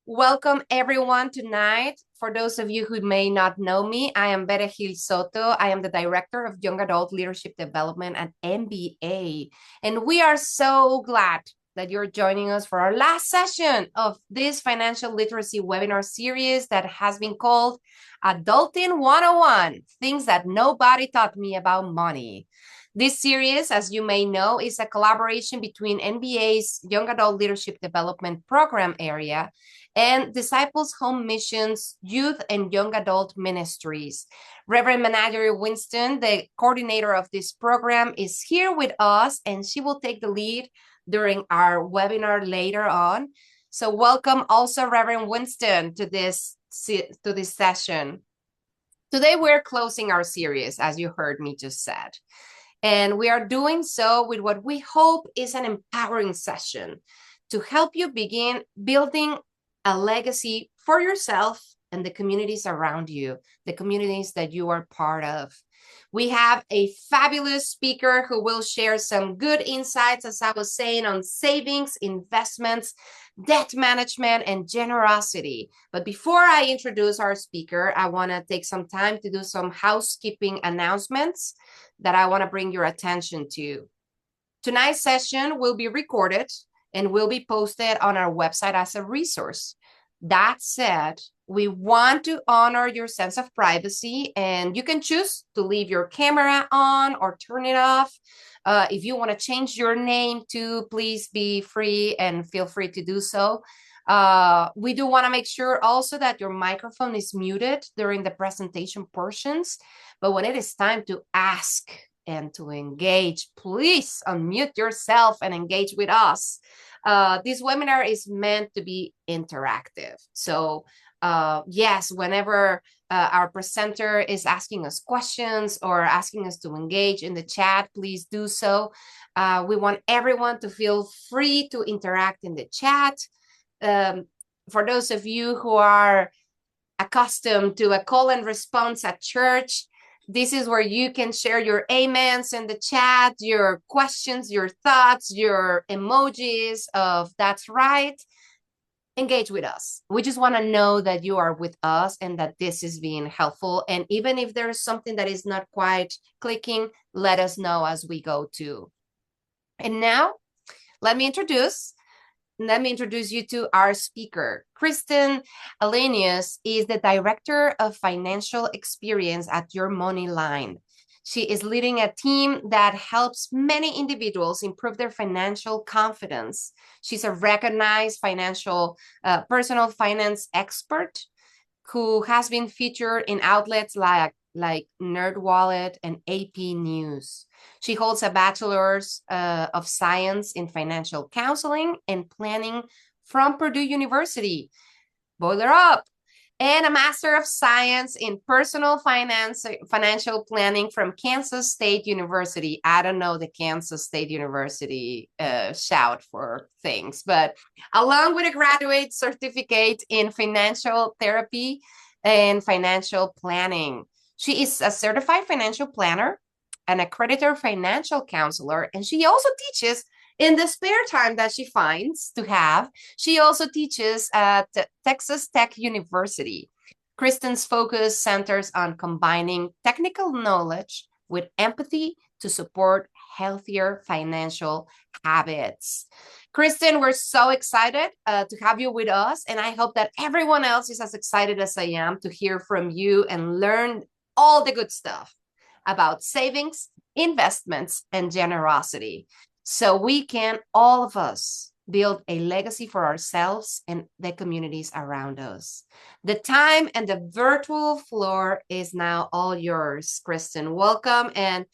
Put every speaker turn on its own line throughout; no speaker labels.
Welcome everyone tonight. For those of you who may not know me, I am Bere Gil Soto. I am the Director of Young Adult Leadership Development at MBA. And we are so glad that you're joining us for our last session of this financial literacy webinar series that has been called Adulting 101, Things That Nobody Taught Me About Money. This series, as you may know, is a collaboration between MBA's Young Adult Leadership Development Program area and Disciples Home Missions Youth and Young Adult Ministries. Reverend Managerrie Winston, the coordinator of this program, is here with us, and she will take the lead during our webinar later on. So welcome also Reverend Winston to this session. Today we're closing our series, as you heard me just said. And we are doing so with what we hope is an empowering session to help you begin building a legacy for yourself and the communities around you, the communities that you are part of. We have a fabulous speaker who will share some good insights, as I was saying, on savings, investments, debt management, and generosity. But before I introduce our speaker, I want to take some time to do some housekeeping announcements that I want to bring your attention to. Tonight's session will be recorded and will be posted on our website as a resource. That said, we want to honor your sense of privacy, and you can choose to leave your camera on or turn it off. If you want to change your name too, please be free and feel free to do so. We do want to make sure also that your microphone is muted during the presentation portions, but when it is time to ask and to engage, please unmute yourself and engage with us. This webinar is meant to be interactive. So yes, whenever our presenter is asking us questions or asking us to engage in the chat, please do so. We want everyone to feel free to interact in the chat. For those of you who are accustomed to a call and response at church, this is where you can share your amens in the chat, your questions, your thoughts, your emojis of that's right. Engage with us. We just want to know that you are with us and that this is being helpful. And even if there's something that is not quite clicking, let us know as we go too. And now, let me introduce you to our speaker. Kristen Ahlenius is the Director of Financial Experience at Your Money Line. She is leading a team that helps many individuals improve their financial confidence. She's a recognized personal finance expert who has been featured in outlets like NerdWallet and AP News. She holds a bachelor's of science in financial counseling and planning from Purdue University. Boiler up! And a master of science in personal financial planning from Kansas State University. I don't know the Kansas State University shout for things, but along with a graduate certificate in financial therapy and financial planning. She is a certified financial planner, an accredited financial counselor, and she also teaches in the spare time that she finds to have. She also teaches at Texas Tech University. Kristen's focus centers on combining technical knowledge with empathy to support healthier financial habits. Kristen, we're so excited to have you with us, and I hope that everyone else is as excited as I am to hear from you and learn all the good stuff about savings, investments, and generosity, so we can, all of us, build a legacy for ourselves and the communities around us. The time and the virtual floor is now all yours, Kristen. Welcome, and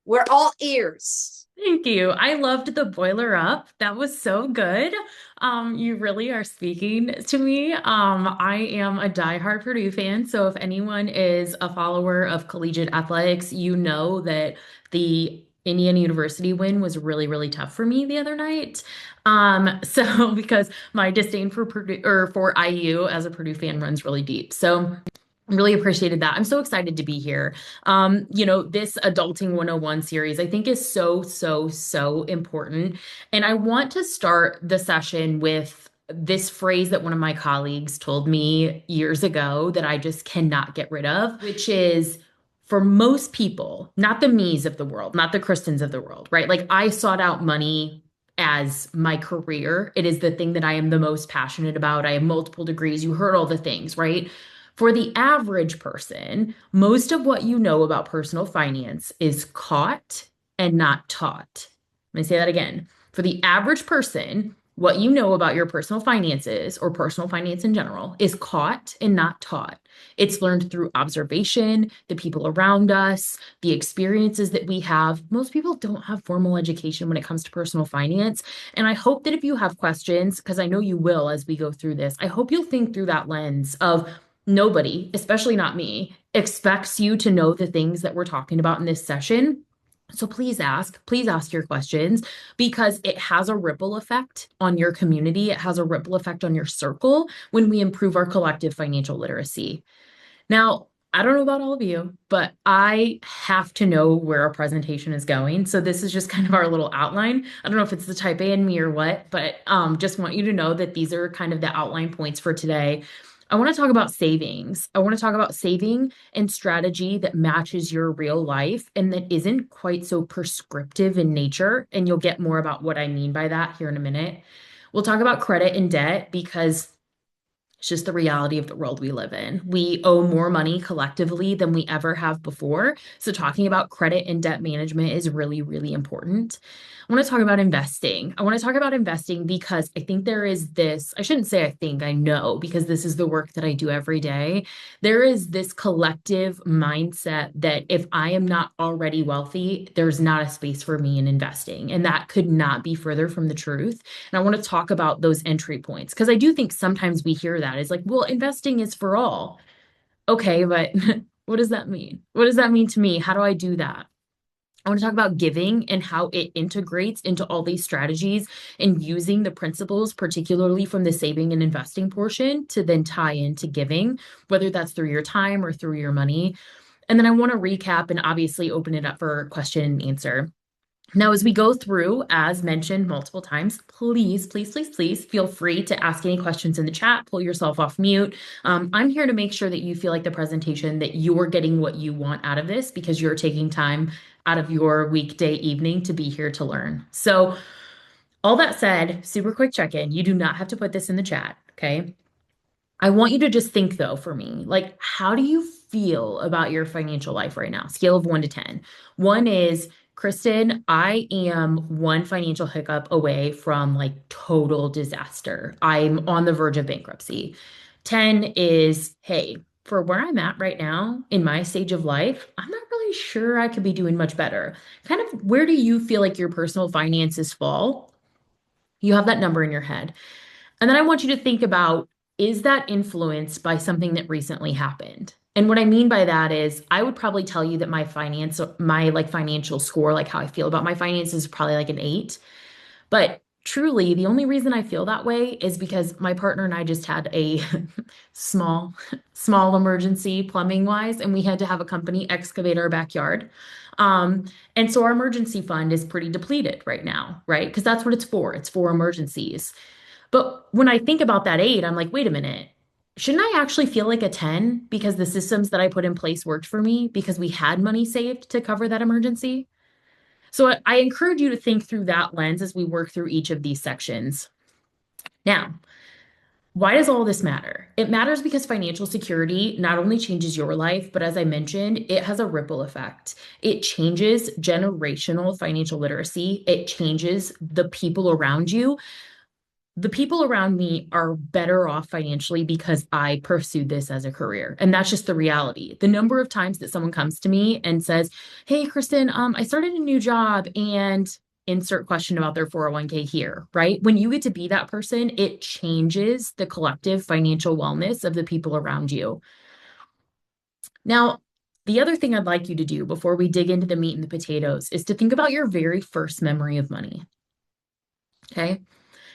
we're all ears.
Thank you. I loved the boiler up. That was so good. You really are speaking to me. I am a diehard Purdue fan, so if anyone is a follower of collegiate athletics, you know that the Indiana University win was really, really tough for me the other night. So because my disdain for Purdue or for IU as a Purdue fan runs really deep. So really appreciated that. I'm so excited to be here. This Adulting 101 series, I think is so, so, so important. And I want to start the session with this phrase that one of my colleagues told me years ago that I just cannot get rid of, which is for most people, not the me's of the world, not the Kristens of the world, right? Like I sought out money as my career. It is the thing that I am the most passionate about. I have multiple degrees. You heard all the things, right? For the average person, most of what you know about personal finance is caught and not taught. Let me say that again. For the average person, what you know about your personal finances or personal finance in general is caught and not taught. It's learned through observation, the people around us, the experiences that we have. Most people don't have formal education when it comes to personal finance. And I hope that if you have questions, because I know you will as we go through this, I hope you'll think through that lens of nobody, especially not me, expects you to know the things that we're talking about in this session. So please ask your questions because it has a ripple effect on your community. It has a ripple effect on your circle when we improve our collective financial literacy. Now, I don't know about all of you, but I have to know where our presentation is going. So this is just kind of our little outline. I don't know if it's the type A in me or what, but just want you to know that these are kind of the outline points for today. I want to talk about savings. I want to talk about saving and strategy that matches your real life and that isn't quite so prescriptive in nature. And you'll get more about what I mean by that here in a minute. We'll talk about credit and debt because it's just the reality of the world we live in. We owe more money collectively than we ever have before. So, talking about credit and debt management is really, really important. I want to talk about investing. I want to talk about investing because I think there is this, I shouldn't say I think, I know, because this is the work that I do every day. There is this collective mindset that if I am not already wealthy, there's not a space for me in investing. And that could not be further from the truth. And I want to talk about those entry points because I do think sometimes we hear that. It's like, well, investing is for all. Okay, but what does that mean? What does that mean to me? How do I do that? I want to talk about giving and how it integrates into all these strategies and using the principles, particularly from the saving and investing portion, to then tie into giving, whether that's through your time or through your money. And then I want to recap and obviously open it up for question and answer. Now, as we go through, as mentioned multiple times, please feel free to ask any questions in the chat, pull yourself off mute. I'm here to make sure that you feel like the presentation, that you're getting what you want out of this because you're taking time out of your weekday evening to be here to learn. So all that said, super quick check-in. You do not have to put this in the chat, okay? I want you to just think though for me, like, how do you feel about your financial life right now? Scale of 1 to 10. One is, Kristen, I am one financial hiccup away from like total disaster. I'm on the verge of bankruptcy. 10 is, hey, for where I'm at right now in my stage of life, I'm not really sure I could be doing much better. Kind of where do you feel like your personal finances fall? You have that number in your head. And then I want you to think about, is that influenced by something that recently happened? And what I mean by that is I would probably tell you that my like financial score, like how I feel about my finances is probably like an 8. But truly, the only reason I feel that way is because my partner and I just had a small, small emergency plumbing wise, and we had to have a company excavate our backyard. And so our emergency fund is pretty depleted right now, right? Because that's what it's for. It's for emergencies. But when I think about that 8, I'm like, wait a minute. Shouldn't I actually feel like a 10 because the systems that I put in place worked for me because we had money saved to cover that emergency? So I encourage you to think through that lens as we work through each of these sections. Now, why does all this matter? It matters because financial security not only changes your life, but as I mentioned, it has a ripple effect. It changes generational financial literacy. It changes the people around you. The people around me are better off financially because I pursued this as a career. And that's just the reality. The number of times that someone comes to me and says, hey, Kristen, I started a new job and insert question about their 401k here, right? When you get to be that person, it changes the collective financial wellness of the people around you. Now, the other thing I'd like you to do before we dig into the meat and the potatoes is to think about your very first memory of money. Okay.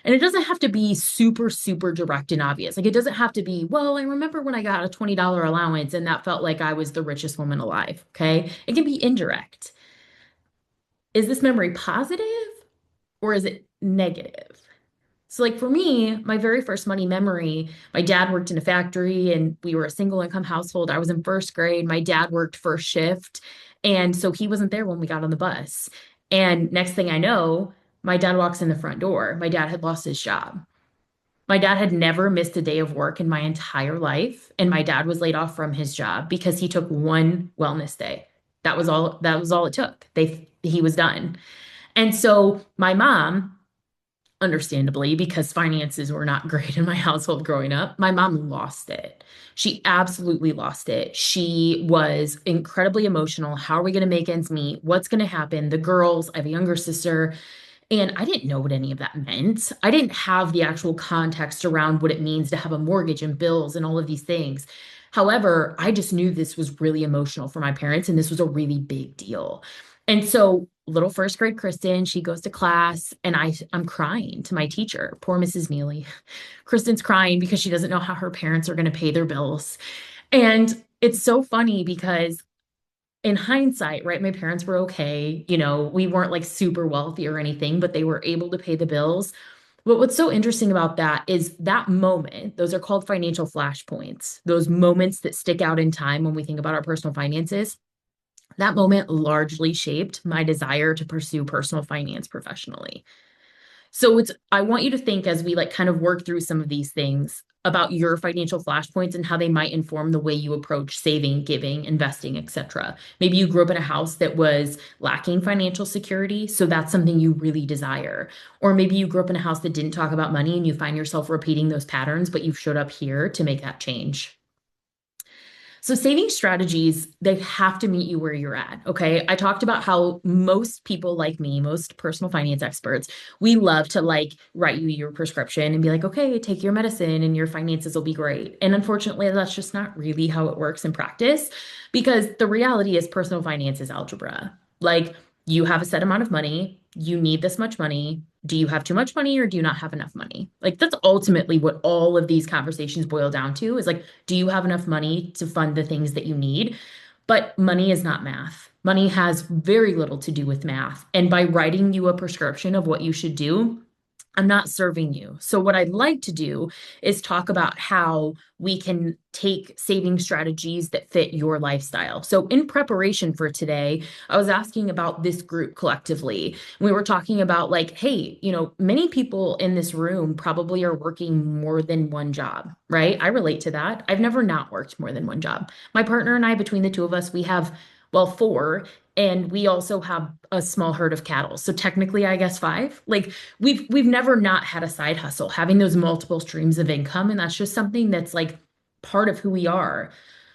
And it doesn't have to be super, super direct and obvious. Like it doesn't have to be, well, I remember when I got a $20 allowance and that felt like I was the richest woman alive. Okay. It can be indirect. Is this memory positive or is it negative? So, like for me, my very first money memory, my dad worked in a factory and we were a single income household. I was in first grade. My dad worked first shift. And so he wasn't there when we got on the bus. And next thing I know, my dad walks in the front door. My dad had lost his job. My dad had never missed a day of work in my entire life. And my dad was laid off from his job because he took one wellness day. That was all it took. He was done. And so my mom, understandably, because finances were not great in my household growing up, my mom lost it. She absolutely lost it. She was incredibly emotional. How are we going to make ends meet? What's going to happen? The girls, I have a younger sister, and I didn't know what any of that meant. I didn't have the actual context around what it means to have a mortgage and bills and all of these things. However, I just knew this was really emotional for my parents and this was a really big deal. And so little first grade Kristen, she goes to class and I'm crying to my teacher, poor Mrs. Neely. Kristen's crying because she doesn't know how her parents are going to pay their bills. And it's so funny because in hindsight, right, my parents were okay. We weren't like super wealthy or anything, but they were able to pay the bills. But what's so interesting about that is that moment, those are called financial flashpoints, those moments that stick out in time when we think about our personal finances. That moment largely shaped my desire to pursue personal finance professionally. So I want you to think as we like kind of work through some of these things about your financial flashpoints and how they might inform the way you approach saving, giving, investing, etc. Maybe you grew up in a house that was lacking financial security, so that's something you really desire. Or maybe you grew up in a house that didn't talk about money and you find yourself repeating those patterns, but you've showed up here to make that change. So saving strategies, they have to meet you where you're at. Okay. I talked about how most people like me, most personal finance experts, we love to like write you your prescription and be like, okay, take your medicine and your finances will be great. And unfortunately, that's just not really how it works in practice because the reality is personal finance is algebra. Like you have a set amount of money, you need this much money. Do you have too much money or do you not have enough money? Like that's ultimately what all of these conversations boil down to is like, do you have enough money to fund the things that you need? But money is not math. Money has very little to do with math. And by writing you a prescription of what you should do, I'm not serving you. So, what I'd like to do is talk about how we can take saving strategies that fit your lifestyle. So, in preparation for today, I was asking about this group collectively. We were talking about, like, hey, many people in this room probably are working more than one job, right? I relate to that. I've never not worked more than one job. My partner and I, between the two of us, we have, well, four. And we also have a small herd of cattle. So technically, I guess five. Like we've never not had a side hustle, having those multiple streams of income. And that's just something that's like part of who we are.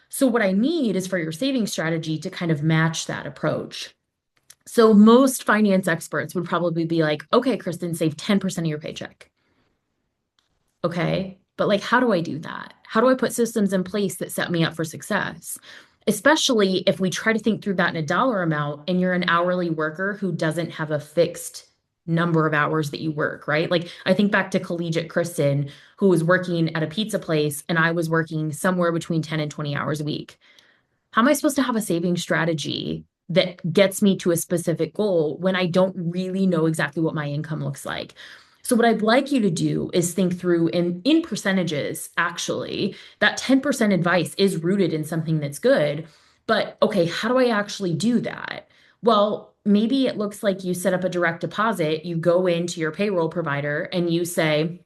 So what I need is for your saving strategy to kind of match that approach. So most finance experts would probably be like, okay, Kristen, save 10% of your paycheck. Okay. But like, how do I do that? How do I put systems in place that set me up for success? Especially if we try to think through that in a dollar amount and you're an hourly worker who doesn't have a fixed number of hours that you work, right? Like I think back to collegiate Kristen, who was working at a pizza place and I was working somewhere between 10 and 20 hours a week. How am I supposed to have a saving strategy that gets me to a specific goal when I don't really know exactly what my income looks like? So what I'd like you to do is think through in percentages, actually, that 10% advice is rooted in something that's good. But okay, how do I actually do that? Well, maybe it looks like you set up a direct deposit, you go into your payroll provider and you say,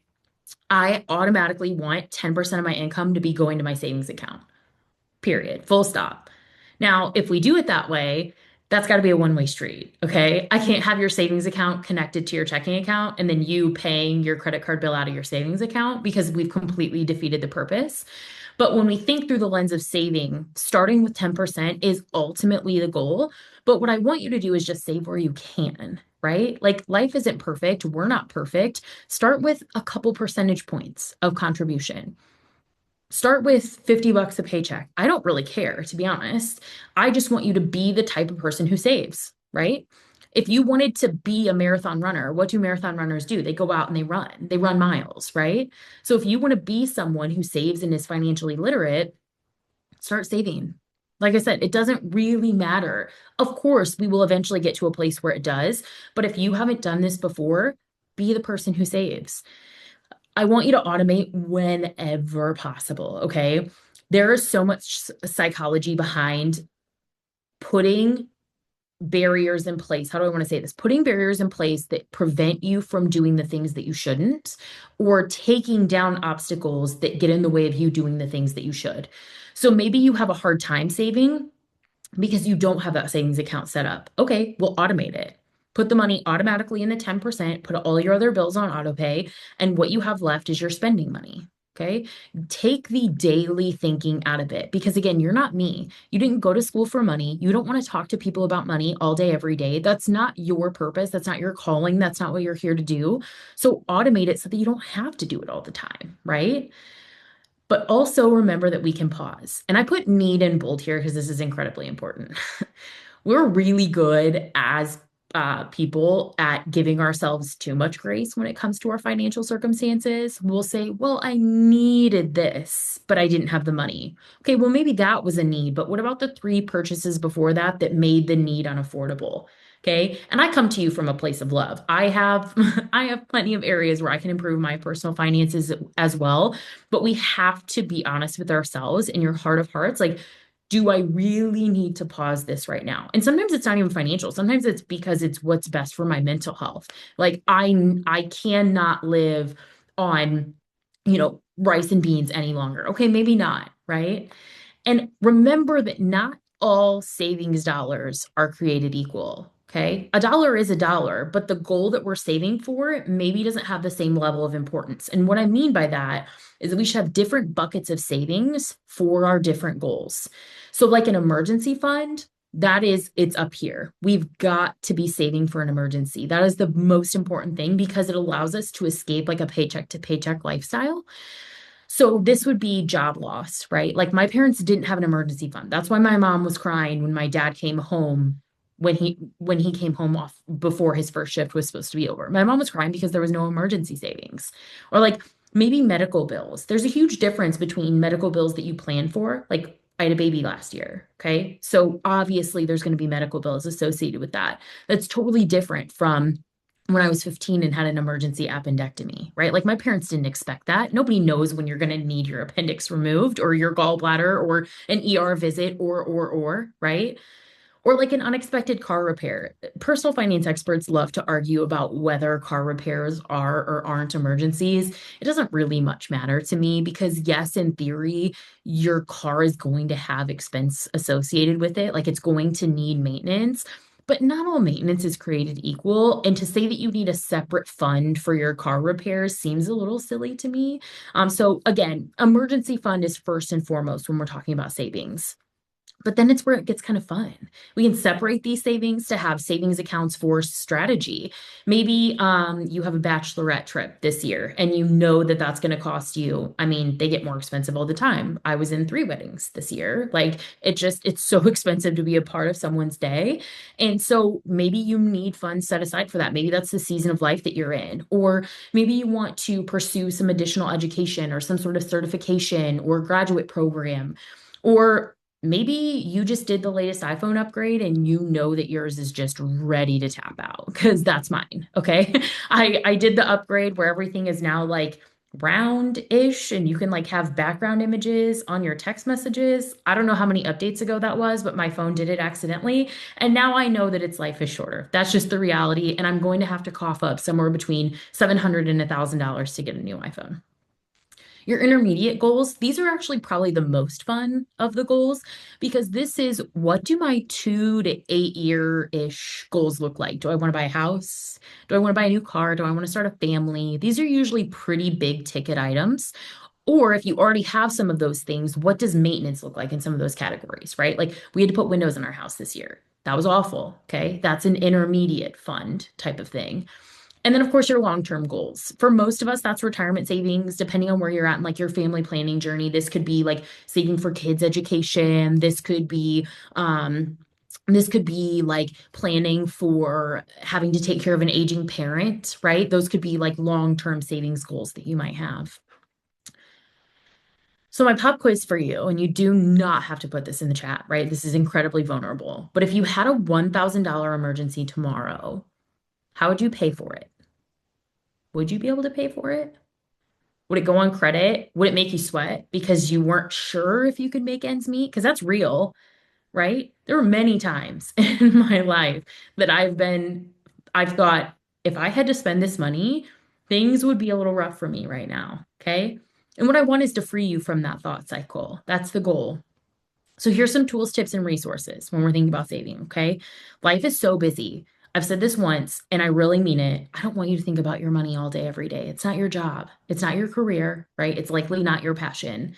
I automatically want 10% of my income to be going to my savings account. Period. Full stop. Now, if we do it that way, that's got to be a one-way street. Okay. I can't have your savings account connected to your checking account and then you paying your credit card bill out of your savings account because we've completely defeated the purpose. But when we think through the lens of saving, starting with 10% is ultimately the goal. But what I want you to do is just save where you can, right? Like life isn't perfect. We're not perfect. Start with a couple percentage points of contribution. Start with 50 bucks a paycheck. I don't really care, to be honest. I just want you to be the type of person who saves, right? If you wanted to be a marathon runner, what do marathon runners do? They go out and they run miles, right? So if you want to be someone who saves and is financially literate, start saving. Like I said, it doesn't really matter. Of course, we will eventually get to a place where it does. But if you haven't done this before, be the person who saves. I want you to automate whenever possible, okay? There is so much psychology behind putting barriers in place. How do I want to say this? Putting barriers in place that prevent you from doing the things that you shouldn't, or taking down obstacles that get in the way of you doing the things that you should. So maybe you have a hard time saving because you don't have that savings account set up. Okay, we'll automate it. Put the money automatically in the 10%, put all your other bills on auto pay, and what you have left is your spending money. Okay. Take the daily thinking out of it because, again, you're not me. You didn't go to school for money. You don't want to talk to people about money all day, every day. That's not your purpose. That's not your calling. That's not what you're here to do. So automate it so that you don't have to do it all the time. Right. But also remember that we can pause. And I put need in bold here because this is incredibly important. We're really good as people at giving ourselves too much grace when it comes to our financial circumstances. We'll say, well, I needed this, but I didn't have the money. Okay, well, maybe that was a need, but what about the three purchases before that that made the need unaffordable? Okay. And I come to you from a place of love. I have I have plenty of areas where I can improve my personal finances as well, but we have to be honest with ourselves in your heart of hearts. Like, do I really need to pause this right now? And sometimes it's not even financial. Sometimes it's because it's what's best for my mental health. Like I cannot live on, rice and beans any longer. Okay, maybe not, right? And remember that not all savings dollars are created equal. Okay. A dollar is a dollar, but the goal that we're saving for maybe doesn't have the same level of importance. And what I mean by that is that we should have different buckets of savings for our different goals. So, like an emergency fund, it's up here. We've got to be saving for an emergency. That is the most important thing because it allows us to escape like a paycheck to paycheck lifestyle. So this would be job loss, right? Like my parents didn't have an emergency fund. That's why my mom was crying when my dad came home when he came home off before his first shift was supposed to be over. My mom was crying because there was no emergency savings. Or like maybe medical bills. There's a huge difference between medical bills that you plan for, like I had a baby last year, okay? So obviously there's going to be medical bills associated with that. That's totally different from when I was 15 and had an emergency appendectomy, right? Like my parents didn't expect that. Nobody knows when you're going to need your appendix removed or your gallbladder or an ER visit or, right? Or like an unexpected car repair. Personal finance experts love to argue about whether car repairs are or aren't emergencies. It doesn't really much matter to me because, yes, in theory, your car is going to have expense associated with it. Like it's going to need maintenance. But not all maintenance is created equal. And to say that you need a separate fund for your car repairs seems a little silly to me. So, again, emergency fund is first and foremost when we're talking about savings. But then it's where it gets kind of fun. We can separate these savings to have savings accounts for strategy. Maybe you have a bachelorette trip this year and you know that that's going to cost you. I mean, they get more expensive all the time. I was in 3 weddings this year. Like it's so expensive to be a part of someone's day. And so maybe you need funds set aside for that. Maybe that's the season of life that you're in. Or maybe you want to pursue some additional education or some sort of certification or graduate program. Or maybe you just did the latest iPhone upgrade and you know that yours is just ready to tap out because that's mine. Okay. I did the upgrade where everything is now like round-ish and you can like have background images on your text messages. I don't know how many updates ago that was, but my phone did it accidentally. And now I know that its life is shorter. That's just the reality. And I'm going to have to cough up somewhere between $700 and $1,000 to get a new iPhone. Your intermediate goals, these are actually probably the most fun of the goals because this is what do my 2 to 8 year-ish goals look like? Do I want to buy a house? Do I want to buy a new car? Do I want to start a family? These are usually pretty big ticket items. Or if you already have some of those things, what does maintenance look like in some of those categories, right? Like we had to put windows in our house this year. That was awful. Okay. That's an intermediate fund type of thing. And then, of course, your long-term goals. For most of us, that's retirement savings, depending on where you're at in like your family planning journey. This could be like saving for kids' education. This could be like planning for having to take care of an aging parent, right? Those could be like long-term savings goals that you might have. So my pop quiz for you, and you do not have to put this in the chat, right? This is incredibly vulnerable. But if you had a $1,000 emergency tomorrow, how would you pay for it? Would you be able to pay for it? Would it go on credit? Would it make you sweat because you weren't sure if you could make ends meet? Because that's real, right? There were many times in my life that I've thought, if I had to spend this money, things would be a little rough for me right now. Okay. And what I want is to free you from that thought cycle. That's the goal. So here's some tools, tips, and resources when we're thinking about saving. Okay. Life is so busy. I've said this once and I really mean it. I don't want you to think about your money all day, every day. It's not your job. It's not your career, right? It's likely not your passion.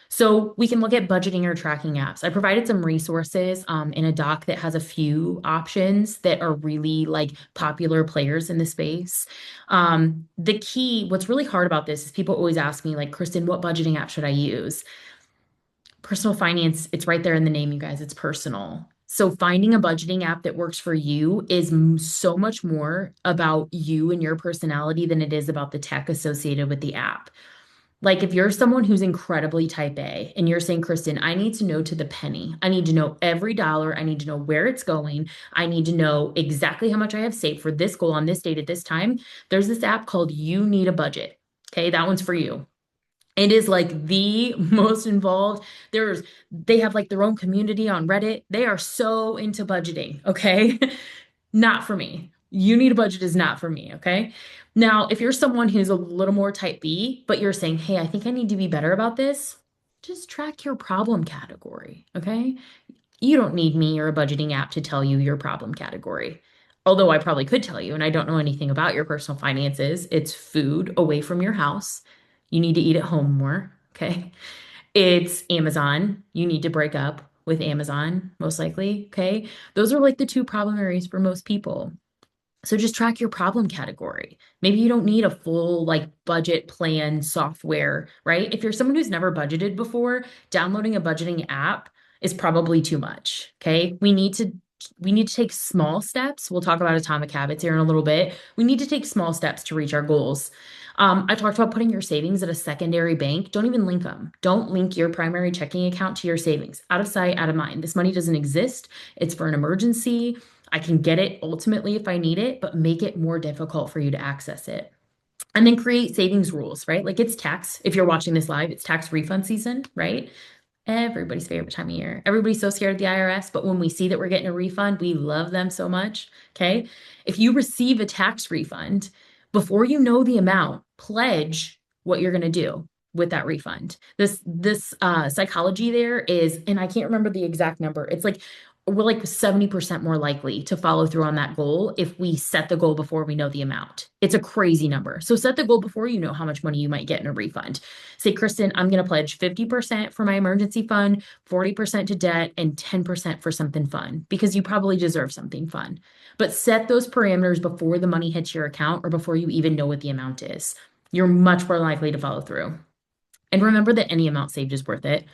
So we can look at budgeting or tracking apps. I provided some resources in a doc that has a few options that are really like popular players in the space. The key, what's really hard about this is people always ask me, like, Kristen, what budgeting app should I use? Personal finance, it's right there in the name, you guys. It's personal. So finding a budgeting app that works for you is so much more about you and your personality than it is about the tech associated with the app. Like if you're someone who's incredibly type A and you're saying, Kristen, I need to know to the penny. I need to know every dollar. I need to know where it's going. I need to know exactly how much I have saved for this goal on this date at this time. There's this app called You Need a Budget. Okay, that one's for you. It is like the most involved. They have like their own community on Reddit. They are so into budgeting, okay? Not for me. You Need a Budget is not for me, okay? Now, if you're someone who's a little more type B, but you're saying, hey, I think I need to be better about this, just track your problem category, okay? You don't need me or a budgeting app to tell you your problem category. Although I probably could tell you, and I don't know anything about your personal finances. It's food away from your house. You need to eat at home more, okay? It's Amazon. You need to break up with Amazon, most likely, okay? Those are like the two problem areas for most people. So just track your problem category. Maybe you don't need a full like budget plan software, right? If you're someone who's never budgeted before, downloading a budgeting app is probably too much. Okay. We need to take small steps. We'll talk about atomic habits here in a little bit. We need to take small steps to reach our goals. I talked about putting your savings at a secondary bank. Don't even link them. Don't link your primary checking account to your savings. Out of sight, out of mind. This money doesn't exist. It's for an emergency. I can get it ultimately if I need it, but make it more difficult for you to access it. And then create savings rules, right? Like it's tax. If you're watching this live, it's tax refund season, right? Everybody's favorite time of year. Everybody's so scared of the IRS, but when we see that we're getting a refund, we love them so much. Okay. If you receive a tax refund, before you know the amount, pledge what you're going to do with that refund. This psychology there is, and I can't remember the exact number. It's like we're like 70% more likely to follow through on that goal if we set the goal before we know the amount. It's a crazy number. So set the goal before you know how much money you might get in a refund. Say, Kristen, I'm going to pledge 50% for my emergency fund, 40% to debt, and 10% for something fun because you probably deserve something fun. But set those parameters before the money hits your account or before you even know what the amount is. You're much more likely to follow through. And remember that any amount saved is worth it.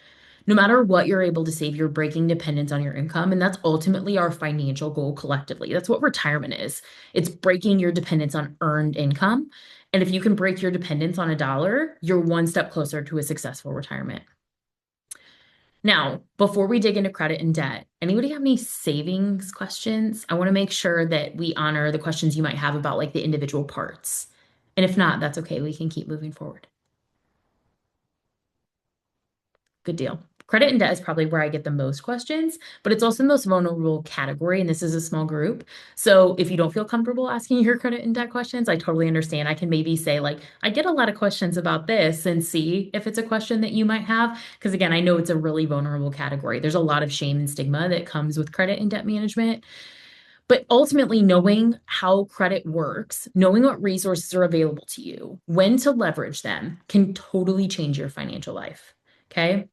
No matter what you're able to save, you're breaking dependence on your income. And that's ultimately our financial goal collectively. That's what retirement is. It's breaking your dependence on earned income. And if you can break your dependence on a dollar, you're one step closer to a successful retirement. Now, before we dig into credit and debt, anybody have any savings questions? I want to make sure that we honor the questions you might have about like the individual parts. And if not, that's okay. We can keep moving forward. Good deal. Credit and debt is probably where I get the most questions, but it's also the most vulnerable category, and this is a small group. So if you don't feel comfortable asking your credit and debt questions, I totally understand. I can maybe say, like, I get a lot of questions about this and see if it's a question that you might have. Because again, I know it's a really vulnerable category. There's a lot of shame and stigma that comes with credit and debt management. But ultimately, knowing how credit works, knowing what resources are available to you, when to leverage them can totally change your financial life. Okay.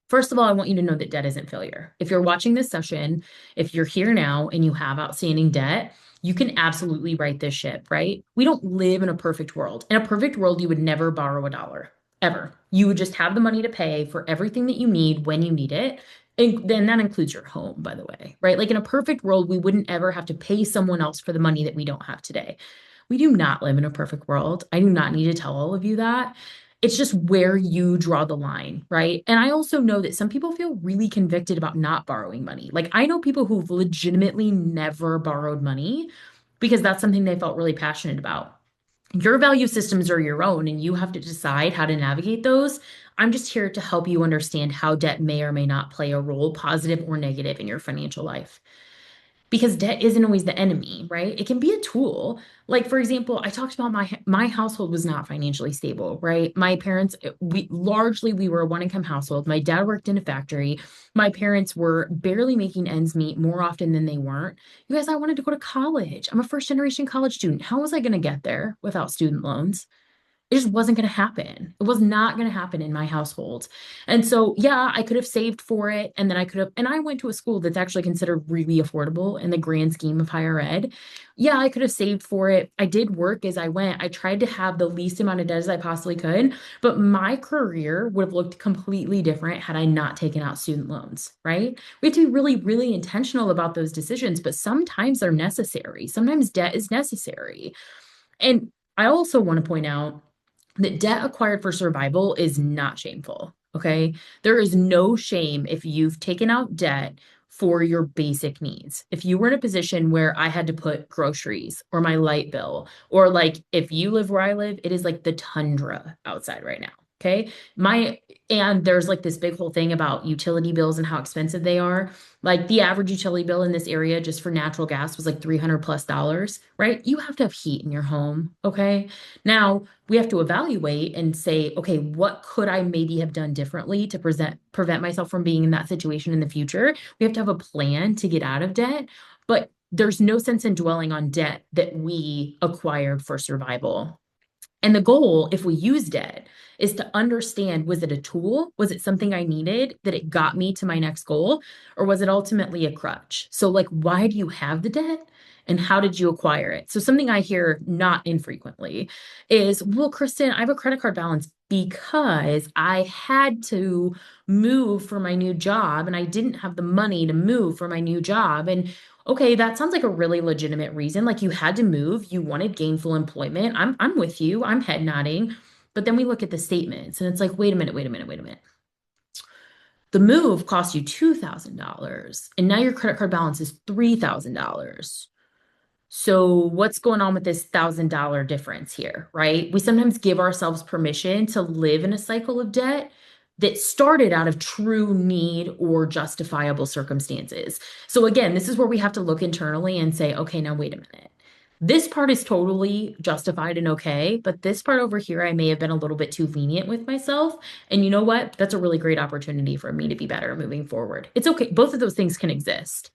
First of all, I want you to know that debt isn't failure. If you're watching this session, if you're here now and you have outstanding debt, you can absolutely right this ship, right? We don't live in a perfect world. In a perfect world, you would never borrow a dollar, ever. You would just have the money to pay for everything that you need when you need it. And then that includes your home, by the way, right? Like in a perfect world, we wouldn't ever have to pay someone else for the money that we don't have today. We do not live in a perfect world. I do not need to tell all of you that. It's just where you draw the line, right? And I also know that some people feel really convicted about not borrowing money. Like I know people who've legitimately never borrowed money because that's something they felt really passionate about. Your value systems are your own, and you have to decide how to navigate those. I'm just here to help you understand how debt may or may not play a role, positive or negative, in your financial life. Because debt isn't always the enemy, right? It can be a tool. Like, for example, I talked about my household was not financially stable, right? My parents, we were a one income household. My dad worked in a factory. My parents were barely making ends meet more often than they weren't. You guys, I wanted to go to college. I'm a first generation college student. How was I going to get there without student loans? It just wasn't going to happen. It was not going to happen in my household. And so, yeah, I could have saved for it. And then and I went to a school that's actually considered really affordable in the grand scheme of higher ed. Yeah, I could have saved for it. I did work as I went. I tried to have the least amount of debt as I possibly could, but my career would have looked completely different had I not taken out student loans, right? We have to be really, really intentional about those decisions, but sometimes they're necessary. Sometimes debt is necessary. And I also want to point out that debt acquired for survival is not shameful. Okay. There is no shame if you've taken out debt for your basic needs. If you were in a position where I had to put groceries or my light bill, or like if you live where I live, it is like the tundra outside right now. Okay. And there's like this big whole thing about utility bills and how expensive they are. Like the average utility bill in this area just for natural gas was like $300+, right? You have to have heat in your home. Okay. Now, we have to evaluate and say, okay, what could I maybe have done differently to prevent myself from being in that situation in the future? We have to have a plan to get out of debt, but there's no sense in dwelling on debt that we acquired for survival. And the goal, if we use debt, is to understand, was it a tool? Was it something I needed that it got me to my next goal? Or was it ultimately a crutch? So, like, why do you have the debt? And how did you acquire it? So, something I hear not infrequently is, well, Kristen, I have a credit card balance because I had to move for my new job and I didn't have the money to move for my new job. And okay, that sounds like a really legitimate reason. Like you had to move, you wanted gainful employment. I'm with you. I'm head nodding. But then we look at the statements and it's like, wait a minute, wait a minute, wait a minute. The move cost you $2,000 and now your credit card balance is $3,000. So what's going on with this $1,000 difference here, right? We sometimes give ourselves permission to live in a cycle of debt that started out of true need or justifiable circumstances. So again, this is where we have to look internally and say, okay, now wait a minute. This part is totally justified and okay, but this part over here, I may have been a little bit too lenient with myself. And you know what? That's a really great opportunity for me to be better moving forward. It's okay. Both of those things can exist.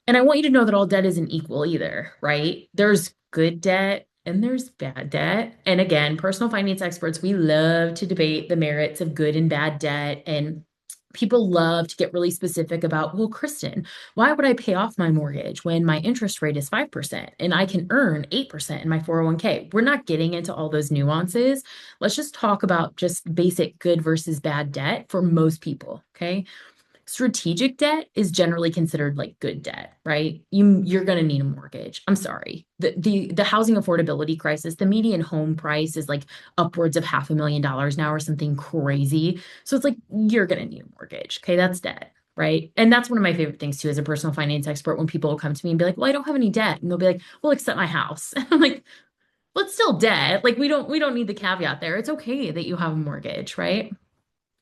And I want you to know that all debt isn't equal either, right? There's good debt and there's bad debt. And again, personal finance experts, we love to debate the merits of good and bad debt. And people love to get really specific about, well, Kristen, why would I pay off my mortgage when my interest rate is 5% and I can earn 8% in my 401k? We're not getting into all those nuances. Let's just talk about just basic good versus bad debt for most people, okay? Strategic debt is generally considered like good debt, right? You're going to need a mortgage. I'm sorry. The housing affordability crisis, the median home price is like upwards of $500,000 now or something crazy. So it's like you're going to need a mortgage. Okay, that's debt, right? And that's one of my favorite things too as a personal finance expert when people will come to me and be like, "Well, I don't have any debt." And they'll be like, "Well, except my house." And I'm like, "Well, it's still debt. Like we don't need the caveat there. It's okay that you have a mortgage, right?"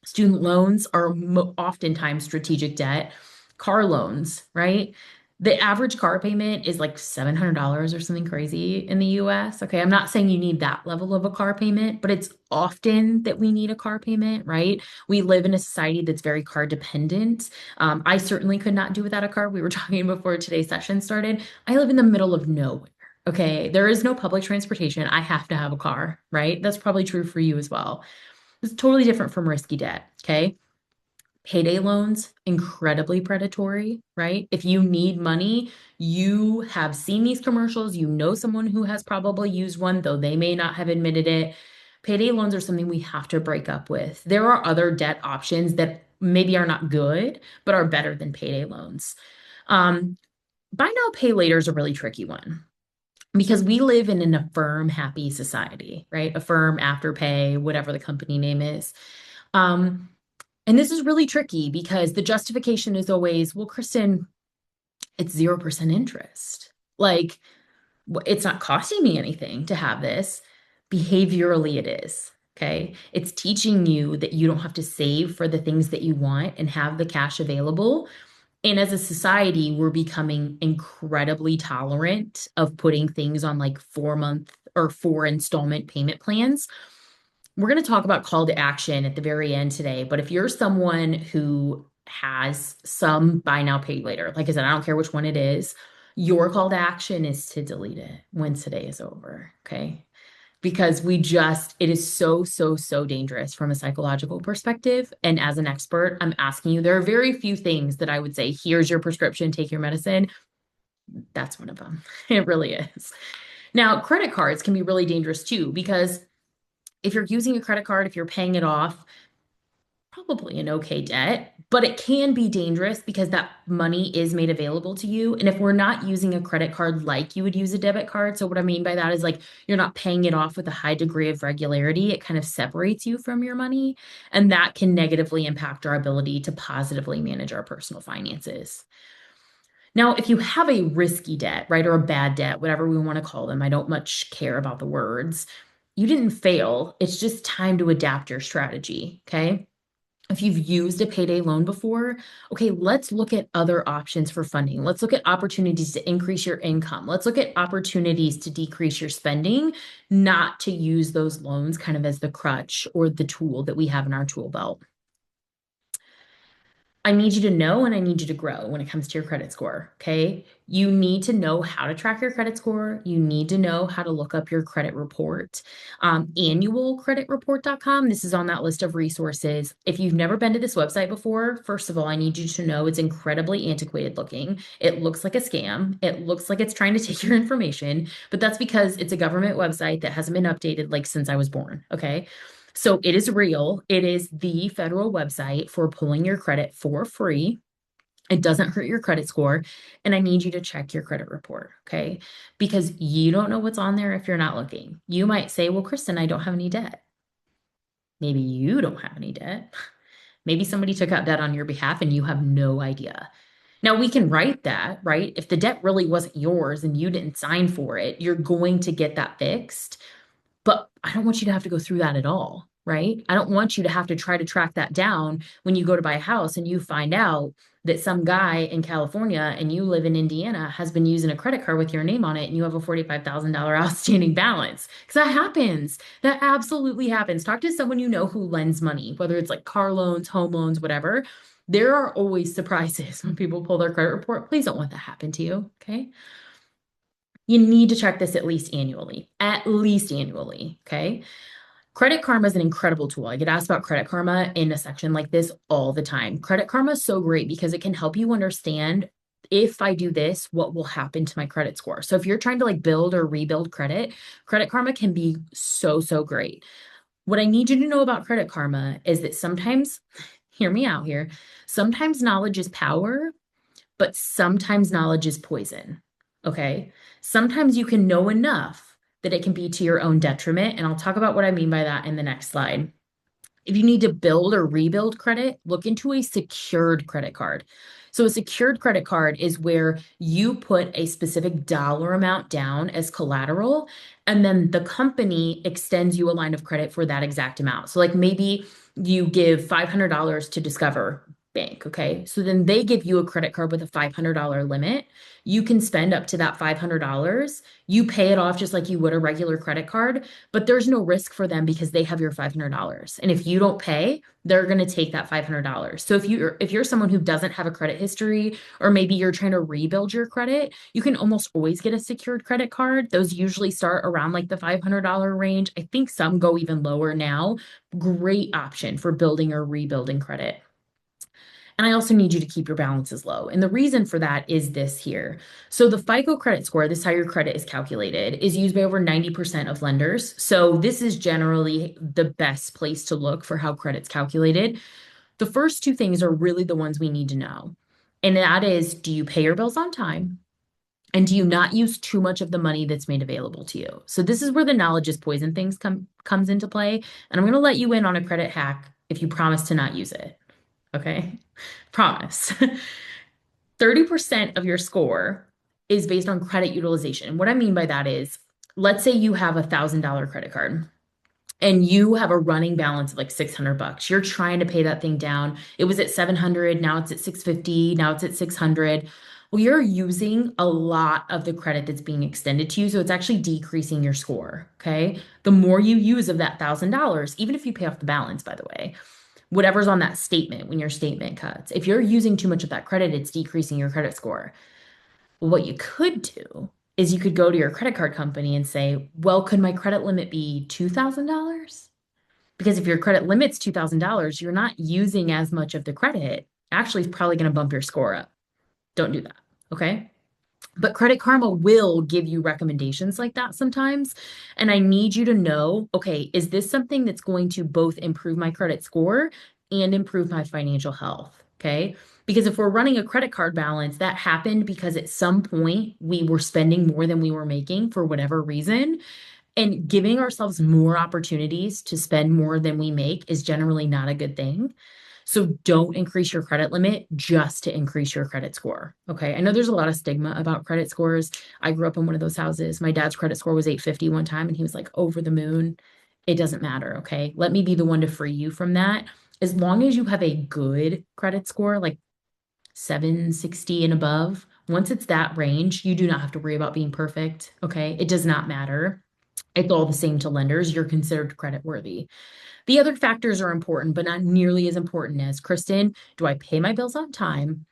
Student loans are oftentimes strategic debt. Car loans, right? The average car payment is like $700 or something crazy in the US. Okay, I'm not saying you need that level of a car payment, but it's often that we need a car payment, right? We live in a society that's very car dependent. I certainly could not do without a car. We were talking before today's session started. I live in the middle of nowhere. Okay, there is no public transportation. I have to have a car, right? That's probably true for you as well. It's totally different from risky debt. Okay. Payday loans, incredibly predatory, right? If you need money, you have seen these commercials, you know someone who has probably used one, though they may not have admitted it. Payday loans are something we have to break up with. There are other debt options that maybe are not good, but are better than payday loans. Buy now, pay later is a really tricky one because we live in an affirm happy society, right? Affirm, Afterpay, whatever the company name is. Um, and this is really tricky because the justification is always, well, Kristen, it's 0% interest. Like It's not costing me anything to have this. Behaviorally, it is. Okay. It's teaching you that you don't have to save for the things that you want and have the cash available. And as a society, we're becoming incredibly tolerant of putting things on like 4 month or 4 installment payment plans. We're going to talk about call to action at the very end today. But if you're someone who has some buy now, pay later, like I said, I don't care which one it is, your call to action is to delete it when today is over. Okay. Because it is so, so, so dangerous from a psychological perspective. And as an expert, I'm asking you, there are very few things that I would say, here's your prescription, take your medicine. That's one of them. It really is. Now, credit cards can be really dangerous too, because if you're using a credit card, if you're paying it off, probably an okay debt, but it can be dangerous because that money is made available to you. And if we're not using a credit card like you would use a debit card, so what I mean by that is like you're not paying it off with a high degree of regularity, it kind of separates you from your money. And that can negatively impact our ability to positively manage our personal finances. Now, if you have a risky debt, right, or a bad debt, whatever we want to call them, I don't much care about the words. You didn't fail. It's just time to adapt your strategy. Okay. If you've used a payday loan before, okay, let's look at other options for funding. Let's look at opportunities to increase your income. Let's look at opportunities to decrease your spending, not to use those loans kind of as the crutch or the tool that we have in our tool belt. I need you to know and I need you to grow when it comes to your credit score. Okay. You need to know how to track your credit score. You need to know how to look up your credit report. Annualcreditreport.com. This is on that list of resources. If you've never been to this website before, first of all, I need you to know it's incredibly antiquated looking. It looks like a scam. It looks like it's trying to take your information, but that's because it's a government website that hasn't been updated like since I was born. Okay. So it is real. It is the federal website for pulling your credit for free. It doesn't hurt your credit score. And I need you to check your credit report, okay? Because you don't know what's on there if you're not looking. You might say, well, Kristen, I don't have any debt. Maybe you don't have any debt. Maybe somebody took out debt on your behalf and you have no idea. Now, we can write that, right? If the debt really wasn't yours and you didn't sign for it, you're going to get that fixed. But I don't want you to have to go through that at all, right? I don't want you to have to try to track that down when you go to buy a house and you find out that some guy in California and you live in Indiana has been using a credit card with your name on it and you have a $45,000 outstanding balance. Because that happens. That absolutely happens. Talk to someone you know who lends money, whether it's like car loans, home loans, whatever. There are always surprises when people pull their credit report. Please don't let that happen to you, okay? You need to check this at least annually. At least annually, okay? Credit Karma is an incredible tool. I get asked about Credit Karma in a section like this all the time. Credit Karma is so great because it can help you understand if I do this, what will happen to my credit score. So if you're trying to like build or rebuild credit, Credit Karma can be so, so great. What I need you to know about Credit Karma is that sometimes, hear me out here, sometimes knowledge is power, but sometimes knowledge is poison. Okay. Sometimes you can know enough that it can be to your own detriment. And I'll talk about what I mean by that in the next slide. If you need to build or rebuild credit, look into a secured credit card. So, a secured credit card is where you put a specific dollar amount down as collateral, and then the company extends you a line of credit for that exact amount. So, like maybe you give $500 to Discover Bank. Okay. So then they give you a credit card with a $500 limit. You can spend up to that $500. You pay it off just like you would a regular credit card, but there's no risk for them because they have your $500. And if you don't pay, they're going to take that $500. So if you're someone who doesn't have a credit history, or maybe you're trying to rebuild your credit, you can almost always get a secured credit card. Those usually start around like the $500 range. I think some go even lower now. Great option for building or rebuilding credit. And I also need you to keep your balances low. And the reason for that is this here. So the FICO credit score, this is how your credit is calculated, is used by over 90% of lenders. So this is generally the best place to look for how credit's calculated. The first two things are really the ones we need to know. And that is, do you pay your bills on time? And do you not use too much of the money that's made available to you? So this is where the knowledge is poison things comes into play. And I'm going to let you in on a credit hack if you promise to not use it. Okay. Promise. 30% of your score is based on credit utilization. And what I mean by that is, let's say you have $1,000 credit card and you have a running balance of like 600 bucks. You're trying to pay that thing down. It was at 700, now it's at 650, now it's at 600. Well, you're using a lot of the credit that's being extended to you, so it's actually decreasing your score, okay? The more you use of that $1,000, even if you pay off the balance, by the way, whatever's on that statement when your statement cuts, if you're using too much of that credit, it's decreasing your credit score. What you could do is you could go to your credit card company and say, well, could my credit limit be $2,000? Because if your credit limit's $2,000, you're not using as much of the credit. Actually, it's probably going to bump your score up. Don't do that. Okay. But Credit Karma will give you recommendations like that sometimes. And I need you to know, okay, is this something that's going to both improve my credit score and improve my financial health? Okay. Because if we're running a credit card balance, that happened because at some point we were spending more than we were making for whatever reason. And giving ourselves more opportunities to spend more than we make is generally not a good thing. So don't increase your credit limit just to increase your credit score. Okay. I know there's a lot of stigma about credit scores. I grew up in one of those houses. My dad's credit score was 850 one time and he was like over the moon. It doesn't matter. Okay. Let me be the one to free you from that. As long as you have a good credit score, like 760 and above, once it's that range, you do not have to worry about being perfect. Okay. It does not matter. It's all the same to lenders. You're considered credit worthy. The other factors are important, but not nearly as important as, Kristen, do I pay my bills on time?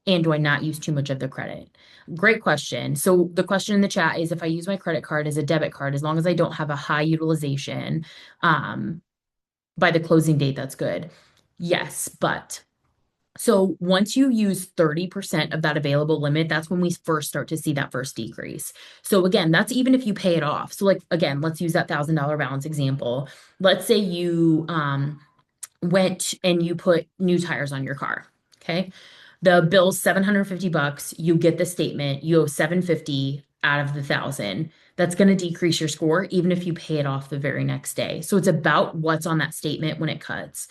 And do I not use too much of the credit? Great question. So the question in the chat is, if I use my credit card as a debit card, as long as I don't have a high utilization, by the closing date, that's good. Yes, but so once you use 30% of that available limit, that's when we first start to see that first decrease. So again, that's even if you pay it off. So like, again, let's use that $1,000 balance example. Let's say you went and you put new tires on your car. Okay. The bill's 750 bucks. You get the statement, you owe 750 out of the 1,000. That's going to decrease your score even if you pay it off the very next day. So it's about what's on that statement when it cuts.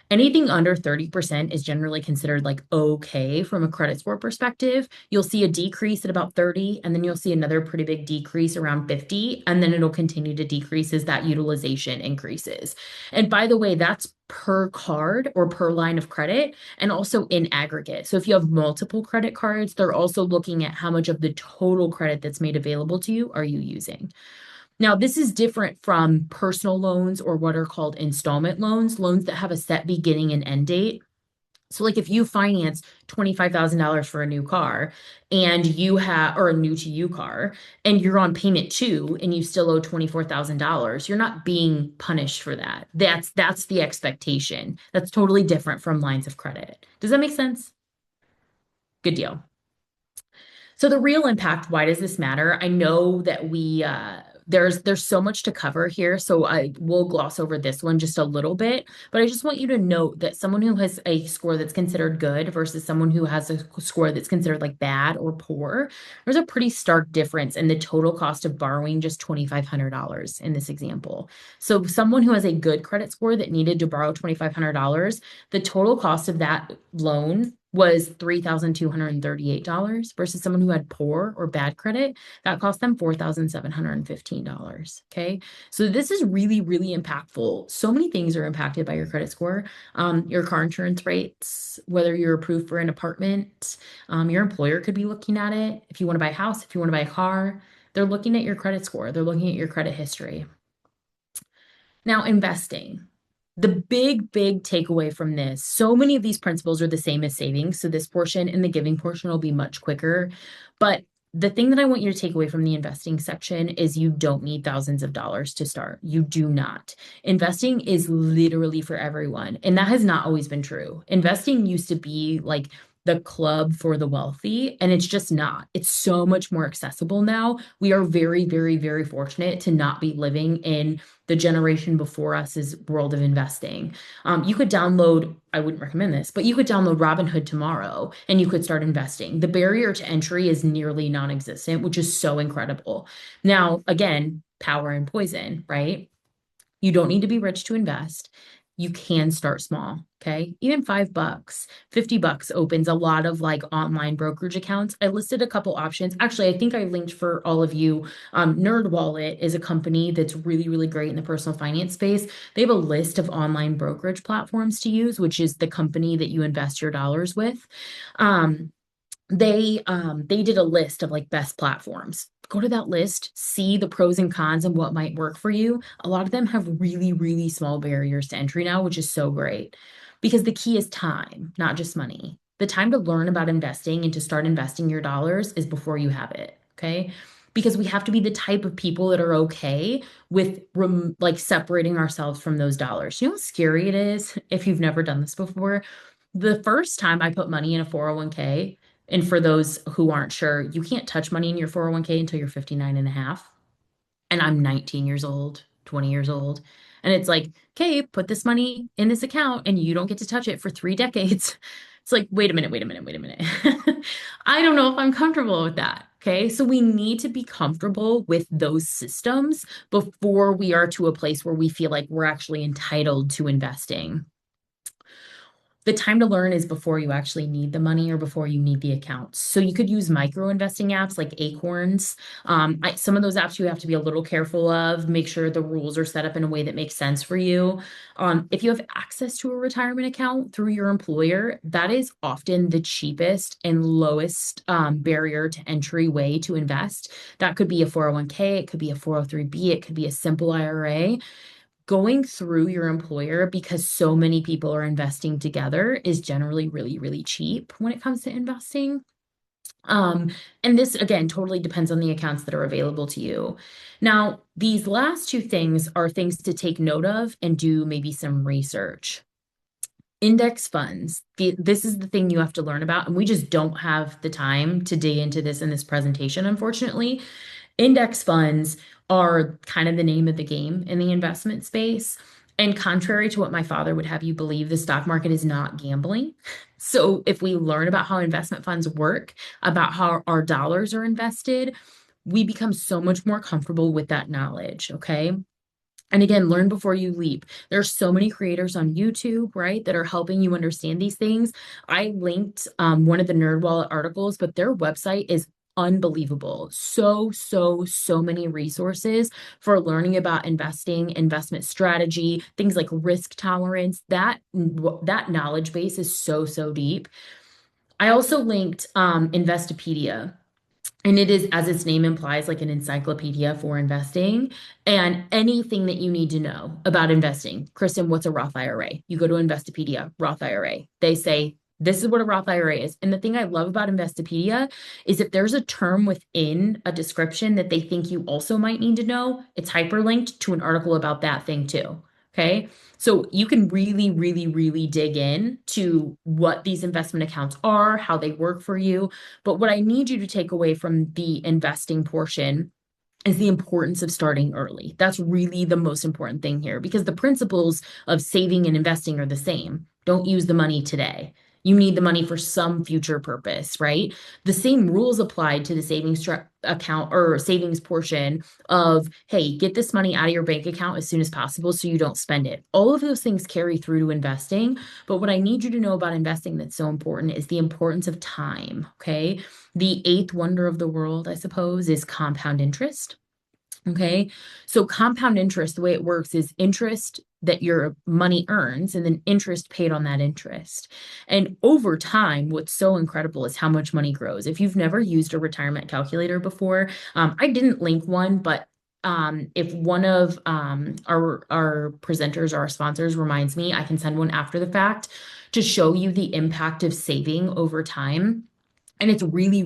Anything under 30% is generally considered like okay from a credit score perspective. You'll see a decrease at about 30, and then you'll see another pretty big decrease around 50, and then it'll continue to decrease as that utilization increases. And by the way, that's per card or per line of credit, and also in aggregate. So if you have multiple credit cards, they're also looking at how much of the total credit that's made available to you are you using. Now, this is different from personal loans or what are called installment loans, loans that have a set beginning and end date. So like if you finance $25,000 for a new car and you have, or a new to you car, and you're on payment 2 and you still owe $24,000, you're not being punished for that. That's the expectation. That's totally different from lines of credit. Does that make sense? Good deal. So the real impact, why does this matter? I know that there's so much to cover here, so I will gloss over this one just a little bit, but I just want you to note that someone who has a score that's considered good versus someone who has a score that's considered like bad or poor, there's a pretty stark difference in the total cost of borrowing just $2,500 in this example. So someone who has a good credit score that needed to borrow $2,500, the total cost of that loan was $3,238 versus someone who had poor or bad credit that cost them $4,715. Okay. So this is really, really impactful. So many things are impacted by your credit score. Your car insurance rates, whether you're approved for an apartment, your employer could be looking at it. If you want to buy a house, if you want to buy a car, they're looking at your credit score. They're looking at your credit history. Now, investing. The big, big takeaway from this, so many of these principles are the same as savings. So this portion and the giving portion will be much quicker. But the thing that I want you to take away from the investing section is you don't need thousands of dollars to start. You do not. Investing is literally for everyone. And that has not always been true. Investing used to be like the club for the wealthy, and it's just not. It's so much more accessible now. We are very, very, very fortunate to not be living in the generation before us's world of investing. You could download, I wouldn't recommend this, but you could download Robinhood tomorrow and you could start investing. The barrier to entry is nearly non-existent, which is so incredible. Now, again, power and poison, right? You don't need to be rich to invest. you can start small. Okay. Even $5, $50 opens a lot of like online brokerage accounts. I listed a couple options. Actually, I think I linked for all of you. NerdWallet is a company that's really, really great in the personal finance space. They have a list of online brokerage platforms to use, which is the company that you invest your dollars with. Um, they did a list of like best platforms. Go to that list, see the pros and cons and what might work for you. A lot of them have really, really small barriers to entry now, which is so great because the key is time, not just money. The time to learn about investing and to start investing your dollars is before you have it. Okay. Because we have to be the type of people that are okay with like separating ourselves from those dollars. You know how scary it is if you've never done this before? The first time I put money in a 401k, and for those who aren't sure, you can't touch money in your 401k until you're 59 and a half. And I'm 19 years old, 20 years old. And it's like, okay, put this money in this account and you don't get to touch it for 3 decades. It's like, wait a minute, wait a minute, wait a minute. I don't know if I'm comfortable with that. Okay. So we need to be comfortable with those systems before we are to a place where we feel like we're actually entitled to investing. The time to learn is before you actually need the money or before you need the accounts. So you could use micro investing apps like Acorns. Some of those apps you have to be a little careful of, make sure the rules are set up in a way that makes sense for you. If you have access to a retirement account through your employer, that is often the cheapest and lowest barrier to entry way to invest. That could be a 401k, it could be a 403b, it could be a simple IRA. Going through your employer because so many people are investing together is generally really, really cheap when it comes to investing. Um, and this again totally depends on the accounts that are available to you. Now, these last two things are things to take note of and do maybe some research. Index funds. This is the thing you have to learn about, and we just don't have the time to dig into this in this presentation, unfortunately. Index funds are kind of the name of the game in the investment space. And contrary to what my father would have you believe, the stock market is not gambling. So if we learn about how investment funds work, about how our dollars are invested, we become so much more comfortable with that knowledge. Okay. And again, learn before you leap. There's so many creators on YouTube, right, that are helping you understand these things. I linked one of the NerdWallet articles, but their website is unbelievable. So many resources for learning about investing, investment strategy, things like risk tolerance. That knowledge base is so deep. I also linked Investopedia. And it is, as its name implies, like an encyclopedia for investing and anything that you need to know about investing. Kristen, what's a Roth IRA? You go to Investopedia, Roth IRA. They say, this is what a Roth IRA is. And the thing I love about Investopedia is if there's a term within a description that they think you also might need to know, it's hyperlinked to an article about that thing too. Okay. So you can really dig in to what these investment accounts are, how they work for you. But what I need you to take away from the investing portion is the importance of starting early. That's really the most important thing here because the principles of saving and investing are the same. Don't use the money today. You need the money for some future purpose, right? The same rules applied to the savings account or savings portion of, hey, get this money out of your bank account as soon as possible so you don't spend it. All of those things carry through to investing. But what I need you to know about investing that's so important is the importance of time, okay? The eighth wonder of the world, I suppose, is compound interest. Okay. So compound interest, the way it works is interest that your money earns and then interest paid on that interest. And over time, what's so incredible is how much money grows. If you've never used a retirement calculator before, I didn't link one, but if one of our presenters or our sponsors reminds me, I can send one after the fact to show you the impact of saving over time. And it's really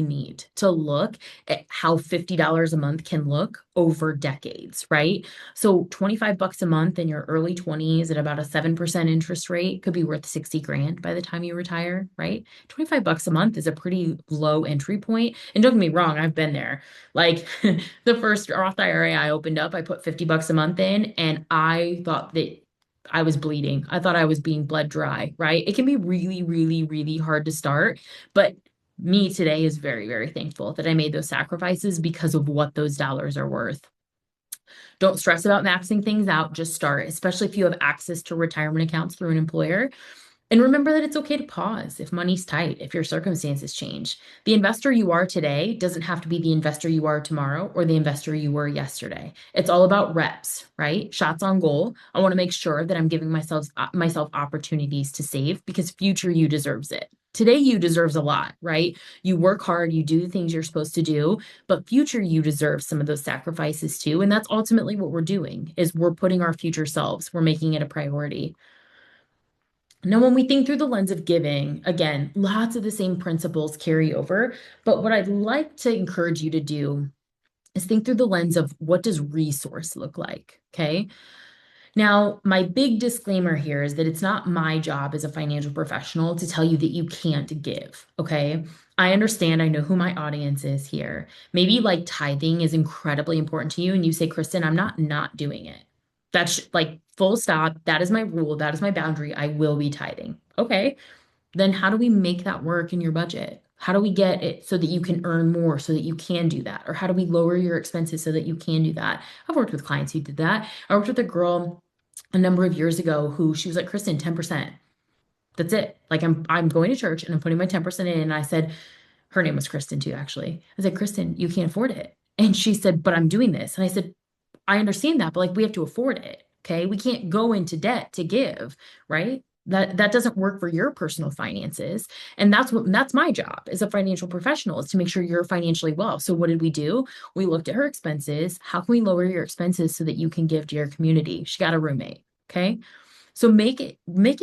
neat to look at how $50 a month can look over decades, right? So $25 a month in your early 20s at about a 7% interest rate could be worth 60 grand by the time you retire, right? $25 a month is a pretty low entry point. And don't get me wrong, I've been there. Like the first Roth IRA I opened up, I put $50 a month in and I thought that I was bleeding. I thought I was being bled dry, right? It can be really hard to start, but me today is very thankful that I made those sacrifices because of what those dollars are worth. Don't stress about maxing things out. Just start, especially if you have access to retirement accounts through an employer. And remember that it's okay to pause if money's tight, if your circumstances change. The investor you are today doesn't have to be the investor you are tomorrow or the investor you were yesterday. It's all about reps, right? Shots on goal. I want to make sure that I'm giving myself opportunities to save because future you deserves it. Today you deserves a lot, right? You work hard, you do the things you're supposed to do, but future you deserves some of those sacrifices too. And that's ultimately what we're doing is we're putting our future selves, we're making it a priority. Now, when we think through the lens of giving, again, lots of the same principles carry over. But what I'd like to encourage you to do is think through the lens of what does resource look like? Okay. Now, my big disclaimer here is that it's not my job as a financial professional to tell you that you can't give. Okay. I understand. I know who my audience is here. Maybe like tithing is incredibly important to you, and you say, Kristen, I'm not doing it. That's like full stop. That is my rule. That is my boundary. I will be tithing. Okay. Then how do we make that work in your budget? How do we get it so that you can earn more so that you can do that? Or how do we lower your expenses so that you can do that? I've worked with clients who did that. I worked with a girl a number of years ago who she was like, Kristen, 10%. That's it. Like I'm going to church and I'm putting my 10% in. And I said, her name was Kristen too, actually. I said, Kristen, you can't afford it. And she said, but I'm doing this. And I said, I understand that, but like we have to afford it. Okay. We can't go into debt to give, right? That doesn't work for your personal finances. And that's my job as a financial professional is to make sure you're financially well. So what did we do? We looked at her expenses. How can we lower your expenses so that you can give to your community? She got a roommate. Okay. So make it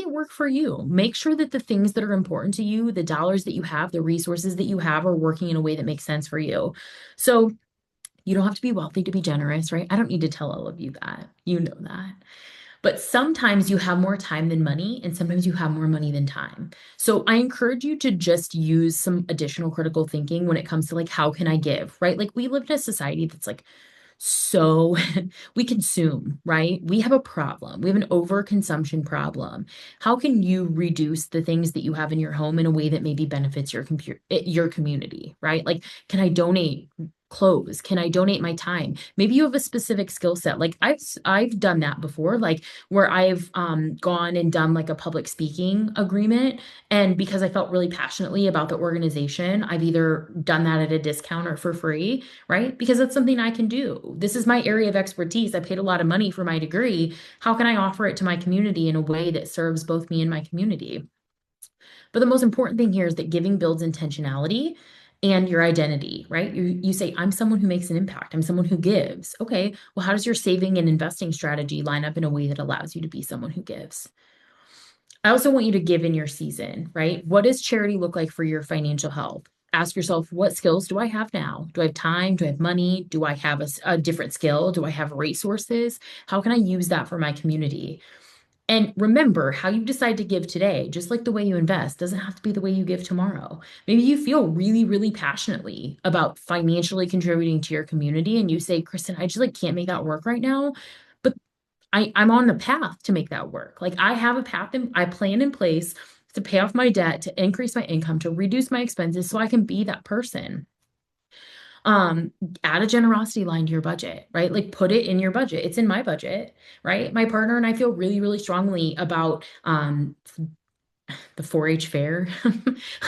work for you. Make sure that the things that are important to you, the dollars that you have, the resources that you have are working in a way that makes sense for you. So you don't have to be wealthy to be generous, right? I don't need to tell all of you that. You know that. But sometimes you have more time than money, and sometimes you have more money than time. So I encourage you to just use some additional critical thinking when it comes to like, how can I give, right? Like we live in a society that's like so we consume, right? We have a problem. We have an overconsumption problem. How can you reduce the things that you have in your home in a way that maybe benefits your community, right? Like, can I donate clothes? Can I donate my time? Maybe you have a specific skill set. Like I've done that before, like where I've gone and done like a public speaking agreement. And because I felt really passionately about the organization, I've either done that at a discount or for free, right? Because that's something I can do. This is my area of expertise. I paid a lot of money for my degree. How can I offer it to my community in a way that serves both me and my community? But the most important thing here is that giving builds intentionality and your identity, right? You say, I'm someone who makes an impact. I'm someone who gives. Okay, well, how does your saving and investing strategy line up in a way that allows you to be someone who gives? I also want you to give in your season, right? What does charity look like for your financial health? Ask yourself, what skills do I have now? Do I have time? Do I have money? Do I have a different skill? Do I have resources? How can I use that for my community? And remember, how you decide to give today, just like the way you invest, doesn't have to be the way you give tomorrow. Maybe you feel really, really passionately about financially contributing to your community, and you say, Kristen, I just like can't make that work right now. But I'm on the path to make that work. Like I have a path and I plan in place to pay off my debt, to increase my income, to reduce my expenses so I can be that person. um Add a generosity line to your budget, right? Like put it in your budget. It's in my budget, right? My partner and I feel really, really strongly about the 4-H fair.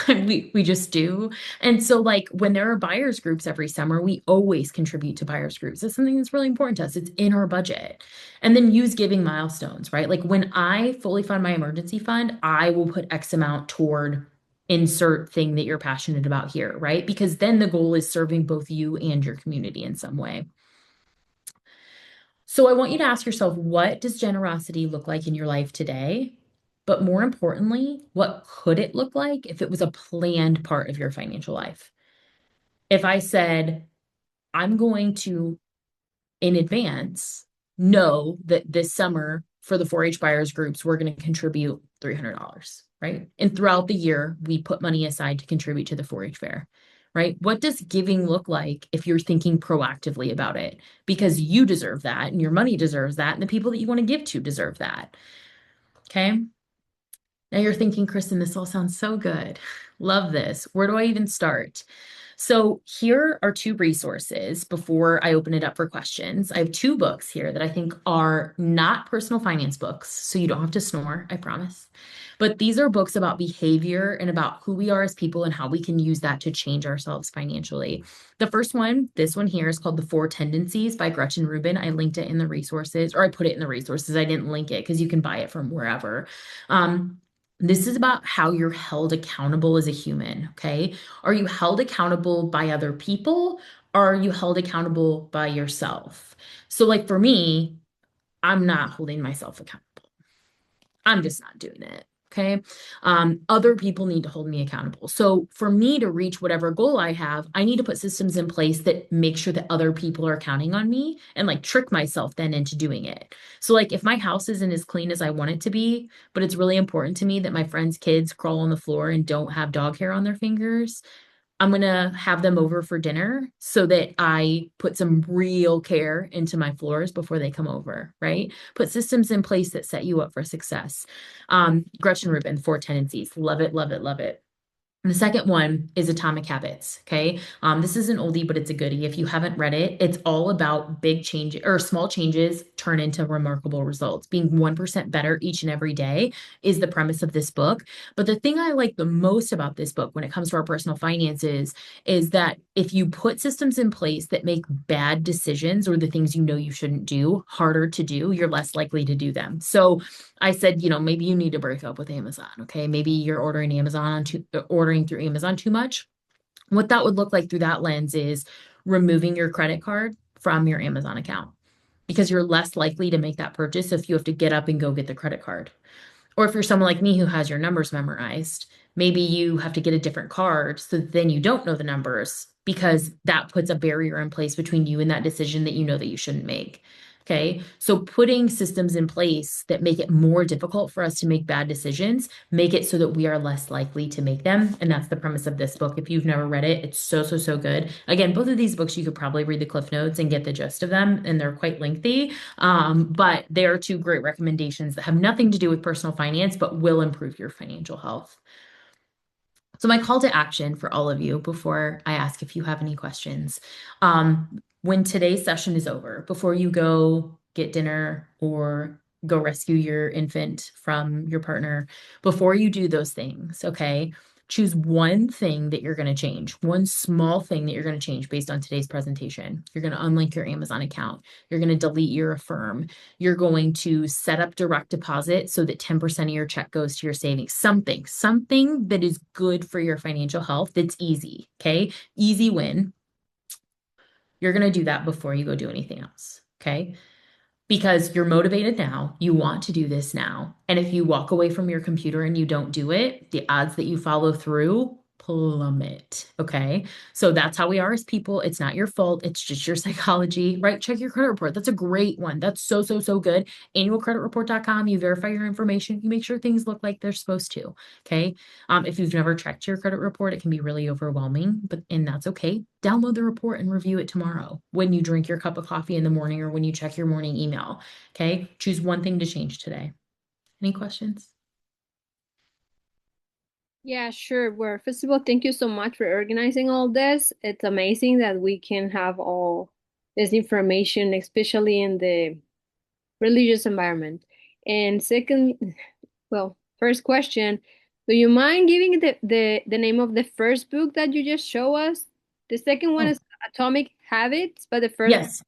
We just do. And so like when there are buyers groups every summer, we always contribute to buyers groups. It's something that's really important to us. It's in our budget. And then use giving milestones, right? Like when I fully fund my emergency fund, I will put X amount toward insert thing that you're passionate about here, right? Because then the goal is serving both you and your community in some way. So I want you to ask yourself, what does generosity look like in your life today? But more importantly, what could it look like if it was a planned part of your financial life? If I said, I'm going to, in advance, know that this summer for the 4-H buyers groups, we're going to contribute $300, right? And throughout the year, we put money aside to contribute to the 4-H fair, right? What does giving look like if you're thinking proactively about it? Because you deserve that, and your money deserves that, and the people that you want to give to deserve that. Okay. Now you're thinking, Kristen, this all sounds so good. Love this. Where do I even start? So here are two resources before I open it up for questions. I have two books here that I think are not personal finance books, so you don't have to snore, I promise. But these are books about behavior and about who we are as people and how we can use that to change ourselves financially. The first one, this one here, is called The Four Tendencies by Gretchen Rubin. I linked it in the resources, or I put it in the resources. I didn't link it because you can buy it from wherever. This is about how you're held accountable as a human, okay? Are you held accountable by other people, or are you held accountable by yourself? So, like for me, I'm not holding myself accountable. I'm just not doing it. Okay. Other people need to hold me accountable. So for me to reach whatever goal I have, I need to put systems in place that make sure that other people are counting on me and like trick myself then into doing it. So like if my house isn't as clean as I want it to be, but it's really important to me that my friends' kids crawl on the floor and don't have dog hair on their fingers, I'm going to have them over for dinner so that I put some real care into my floors before they come over, right? Put systems in place that set you up for success. Gretchen Rubin, Four Tendencies. Love it, love it, love it. And the second one is Atomic Habits. Okay. This is an oldie, but it's a goodie. If you haven't read it, it's all about big change or small changes turn into remarkable results. Being 1% better each and every day is the premise of this book. But the thing I like the most about this book when it comes to our personal finances is that if you put systems in place that make bad decisions or the things you know you shouldn't do harder to do, you're less likely to do them. So I said, maybe you need to break up with Amazon. Okay. Maybe you're ordering through Amazon too much. What that would look like through that lens is removing your credit card from your Amazon account because you're less likely to make that purchase if you have to get up and go get the credit card. Or if you're someone like me who has your numbers memorized, maybe you have to get a different card so that then you don't know the numbers because that puts a barrier in place between you and that decision that you know that you shouldn't make. Okay. So putting systems in place that make it more difficult for us to make bad decisions, make it so that we are less likely to make them. And that's the premise of this book. If you've never read it, it's so, so, so good. Again, both of these books, you could probably read the Cliff Notes and get the gist of them, and they're quite lengthy. But they are two great recommendations that have nothing to do with personal finance, but will improve your financial health. So my call to action for all of you before I ask if you have any questions, when today's session is over, before you go get dinner or go rescue your infant from your partner, before you do those things, okay, choose one thing that you're going to change, one small thing that you're going to change based on today's presentation. You're going to unlink your Amazon account. You're going to delete your Affirm. You're going to set up direct deposit so that 10% of your check goes to your savings. Something that is good for your financial health that's easy, okay? Easy win. You're going to do that before you go do anything else, okay? Because you're motivated now, you want to do this now. And if you walk away from your computer and you don't do it, the odds that you follow through plummet. Okay. So that's how we are as people. It's not your fault. It's just your psychology, right? Check your credit report. That's a great one. That's so, so, so good. Annualcreditreport.com. You verify your information. You make sure things look like they're supposed to. Okay. If you've never checked your credit report, it can be really overwhelming, and that's okay. Download the report and review it tomorrow when you drink your cup of coffee in the morning or when you check your morning email. Okay. Choose one thing to change today. Any questions?
Yeah, sure. Well, first of all, thank you so much for organizing all this. It's amazing that we can have all this information, especially in the religious environment. And second, well, first question, do you mind giving the name of the first book that you just show us? The second one
Oh,
is Atomic Habits, but the first
yes.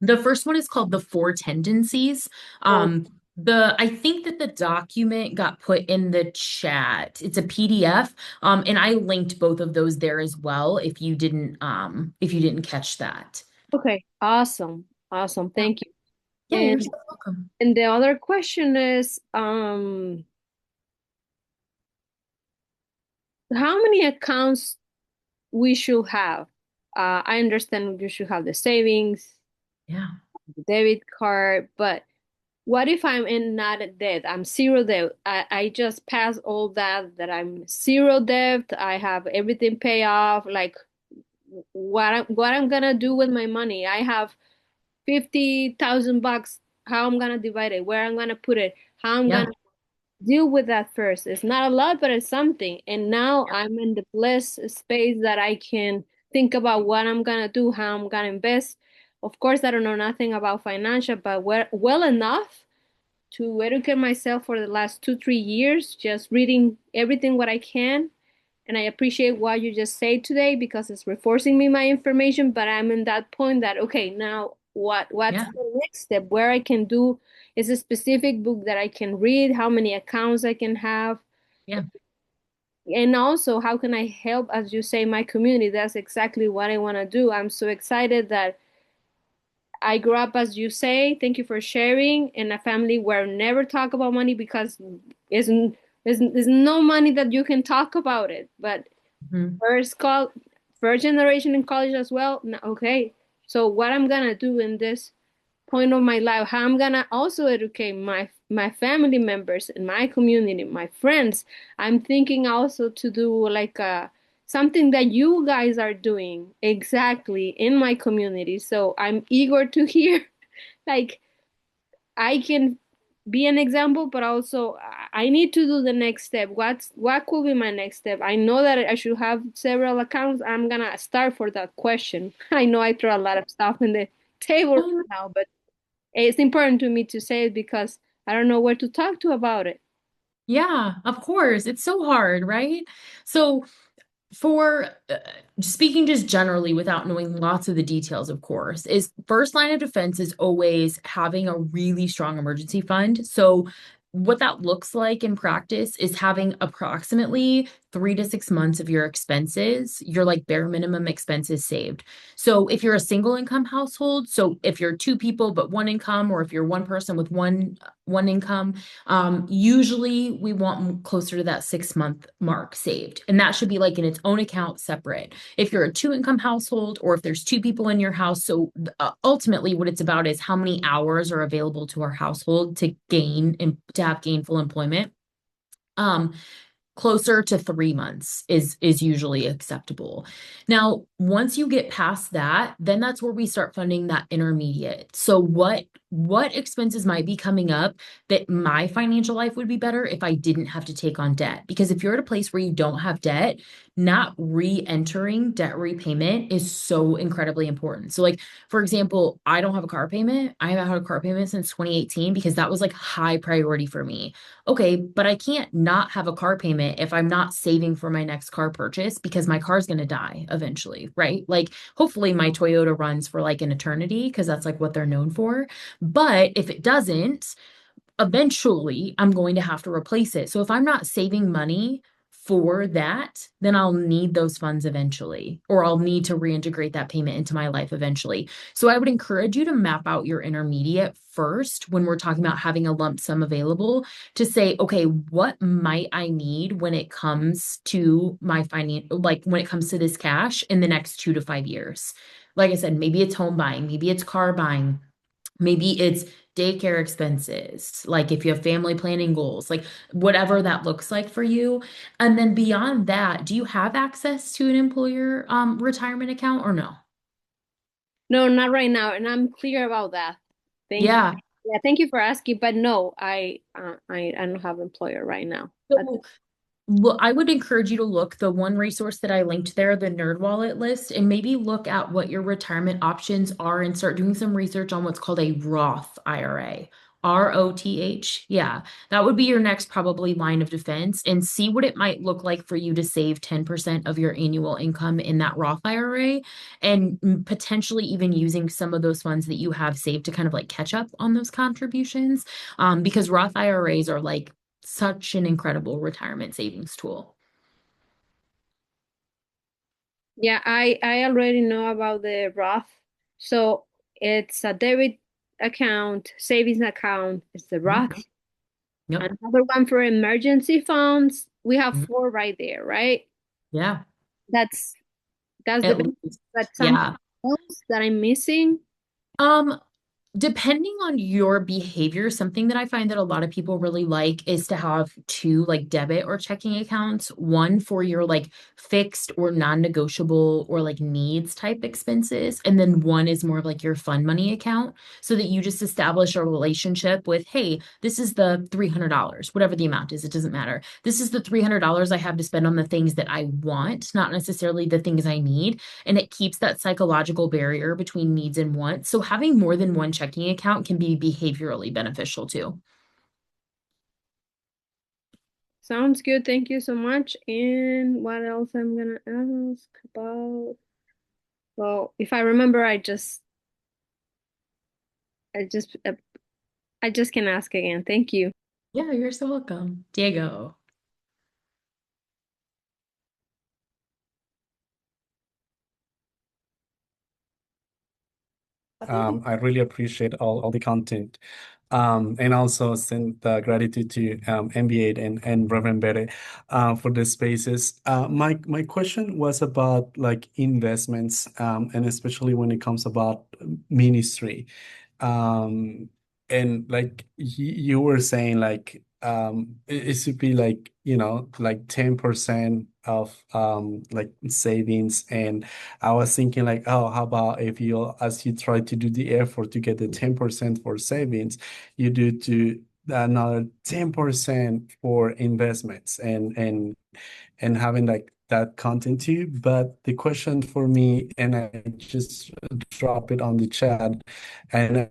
The first one is called The Four Tendencies.
one,
I think that the document got put in the chat. It's a PDF. And I linked both of those there as well if you didn't catch that.
okay, awesome. Awesome.
Yeah.
Thank you.
Yeah,
And
you're so welcome.
and the other question is, how many accounts we should have? I understand you should have the savings,
Yeah.
the debit card, but what if I'm in not a debt? I'm zero debt. I just passed all that I'm zero debt. I have everything pay off. Like what I'm gonna do with my money? I have 50,000 bucks. How I'm gonna divide it? Where I'm gonna put it? How I'm
Yeah.
gonna deal with that first. It's not a lot, but it's something. And now I'm in the blessed space that I can think about what I'm gonna do, how I'm gonna invest. Of course, I don't know nothing about financial, but well enough to educate myself for the last 2, 3 years, just reading everything what I can. And I appreciate what you just said today because it's reinforcing me my information. But I'm in that point that okay, now what's
Yeah.
the next step? Where I can do is a specific book that I can read, how many accounts I can have,
Yeah.
and also how can I help, as you say, my community. That's exactly what I want to do. I'm so excited that I grew up, as you say, thank you for sharing, in a family where never talk about money because isn't there's no money that you can talk about it. But
Mhm.
first generation in college as well. Okay, so what I'm gonna do in this point of my life, how I'm gonna also educate my family members in my community, my friends. I'm thinking also to do like something that you guys are doing exactly in my community. So I'm eager to hear like I can be an example, but also I need to do the next step. What could be my next step? I know that I should have several accounts. I'm gonna start for that question. I know I throw a lot of stuff in the table right
Oh,
now, but it's important to me to say it because I don't know where to talk to about it.
yeah, of course. It's so hard, right? So for speaking just generally without knowing lots of the details, of course, is first line of defense is always having a really strong emergency fund. So what that looks like in practice is having approximately 3 to 6 months of your expenses, your like bare minimum expenses saved. So if you're a single income household, so if you're two people but one income, or if you're one person with one income, usually we want closer to that 6 month mark saved. And that should be like in its own account separate. If you're a two income household or if there's two people in your house. So ultimately what it's about is how many hours are available to our household to gain and to have gainful employment. Um, Closer to 3 months is usually acceptable. Now, once you get past that, then that's where we start funding that intermediate. So what expenses might be coming up that my financial life would be better if I didn't have to take on debt? Because if you're at a place where you don't have debt, not re-entering debt repayment is so incredibly important. So like for example, I don't have a car payment. I haven't had a car payment since 2018 because that was like high priority for me. Okay, but I can't not have a car payment if I'm not saving for my next car purchase because my car's going to die eventually, right? Like, hopefully, my Toyota runs for like an eternity because that's like what they're known for. But if it doesn't, eventually I'm going to have to replace it. So if I'm not saving money for that, then I'll need those funds eventually, or I'll need to reintegrate that payment into my life eventually. So I would encourage you to map out your intermediate first when we're talking about having a lump sum available to say, okay, what might I need when it comes to my finance, like when it comes to this cash in the next 2 to 5 years? Like I said, maybe it's home buying, maybe it's car buying, maybe it's daycare expenses, like if you have family planning goals, like whatever that looks like for you. And then beyond that, do you have access to an employer retirement account or no?
No, not right now, and I'm clear about that. Thank you.
Yeah.
Yeah, thank you for asking, but no, I don't have employer right now.
So well, I would encourage you to look the one resource that I linked there, the Nerd Wallet list, and maybe look at what your retirement options are and start doing some research on what's called a Roth IRA. ROTH. Yeah, that would be your next probably line of defense and see what it might look like for you to save 10% of your annual income in that Roth IRA and potentially even using some of those funds that you have saved to kind of like catch up on those contributions. Because Roth IRAs are like such an incredible retirement savings tool.
Yeah, I already know about the Roth. So it's a debit account, savings account. It's the
Mhm.
Roth.
Yep.
Another one for emergency funds. We have
Mhm.
four right there, right?
Yeah.
That's that's the
At
basic,
least.
but something
Yeah.
else that I'm missing.
Um, Depending on your behavior, something that I find that a lot of people really like is to have two like debit or checking accounts, one for your like fixed or non-negotiable or like needs type expenses, and then one is more of like your fun money account so that you just establish a relationship with, hey, this is the $300, whatever the amount is, it doesn't matter. This is the $300 I have to spend on the things that I want, not necessarily the things I need, and it keeps that psychological barrier between needs and wants. So having more than one checking account can be behaviorally beneficial too.
Sounds good. Thank you so much. And what else I'm gonna ask about? Well, if I remember, I just, I just can ask again. Thank you.
Yeah, you're so welcome. Diego.
I really appreciate all the content. And also send the gratitude to MB8 and Reverend Bere for the spaces. My question was about like investments, and especially when it comes about ministry. Um, and like you were saying, like it should be like, like 10% of like savings. And I was thinking like, oh, how about if you, as you try to do the effort to get the 10% for savings, you do to another 10% for investments and having like that content too. But the question for me, and I just drop it on the chat, and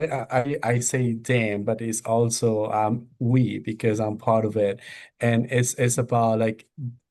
I say damn, but it's also we, because I'm part of it, and it's about like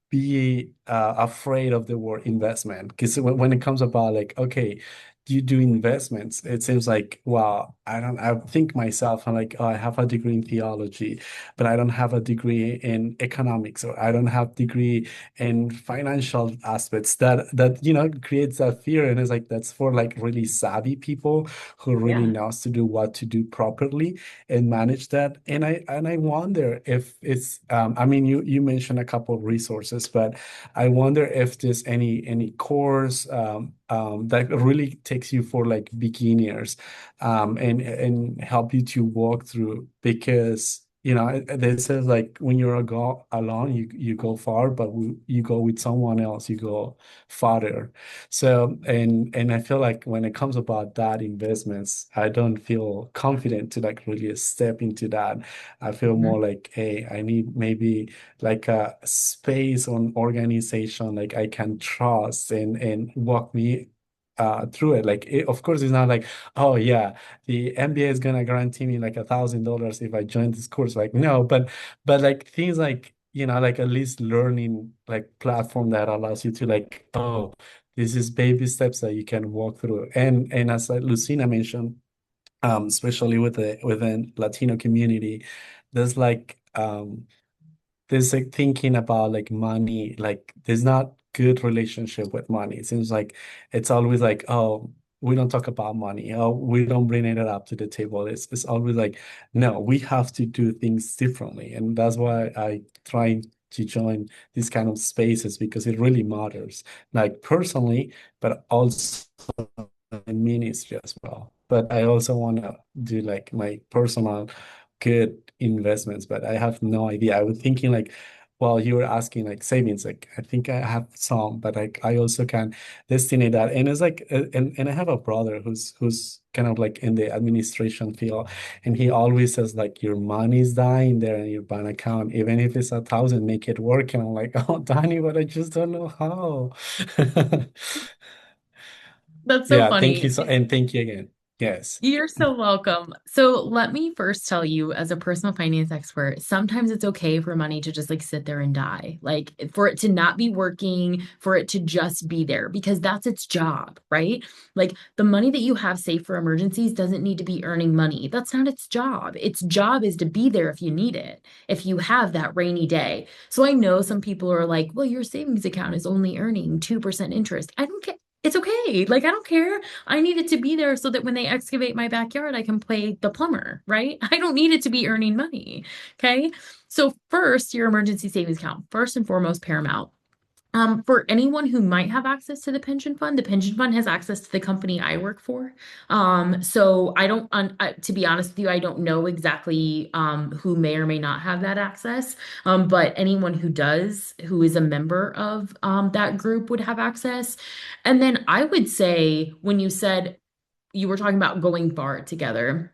be afraid of the word investment, because when it comes about like, okay, you do investments, it seems like, wow, I think myself, I'm like, oh, I have a degree in theology, but I don't have a degree in economics, or I don't have degree in financial aspects. That creates that fear, and it's like that's for like really savvy people who really
Yeah.
knows to do what to do properly and manage that. And I wonder if it's I mean, you mentioned a couple of resources, but I wonder if there's any course that really takes you for like beginners, and help you to walk through, because it says like when you're go alone, you go far, but you go with someone else, you go farther. So, and I feel like when it comes about that investments, I don't feel confident to like really step into that. I feel more
Mhm.
like, hey, I need maybe like a space or an organization like I can trust and walk me through it. Like, of course, it's not like, oh yeah, the MBA is gonna guarantee me like $1,000 if I join this course. Like, no, but like things like, like at least learning like platform that allows you to like, oh, this is baby steps that you can walk through. And as Lucina mentioned, especially within Latino community, there's like there's like thinking about like money, like there's not good relationship with money. It seems like it's always like, oh, we don't talk about money. Oh, we don't bring it up to the table. It's always like, no, we have to do things differently. And that's why I try to join these kind of spaces, because it really matters, like personally, but also in ministry as well. But I also want to do like my personal good investments, but I have no idea. I was thinking like, well, you were asking like savings, like I think I have some, but like I also can destinate that. And it's like, and I have a brother who's kind of like in the administration field, and he always says like your money's dying there in your bank account, even if it's 1,000, make it work. And I'm like, oh, Danny, but I just don't know how.
That's so
Yeah, thank you
funny.
so, and thank you again. Yes.
You're so welcome. So let me first tell you, as a personal finance expert, sometimes it's okay for money to just like sit there and die, like for it to not be working, for it to just be there, because that's its job, right? Like the money that you have saved for emergencies doesn't need to be earning money. That's not its job. Its job is to be there if you need it, if you have that rainy day. So I know some people are like, well, your savings account is only earning 2% interest. I don't care. It's okay. Like, I don't care. I need it to be there so that when they excavate my backyard, I can play the plumber, right? I don't need it to be earning money. Okay. So, first, your emergency savings account, first and foremost, paramount. For anyone who might have access to the pension fund has access to the company I work for. So I don't, to be honest with you, I don't know exactly who may or may not have that access. But anyone who does, who is a member of that group, would have access. And then I would say, when you said you were talking about going far together,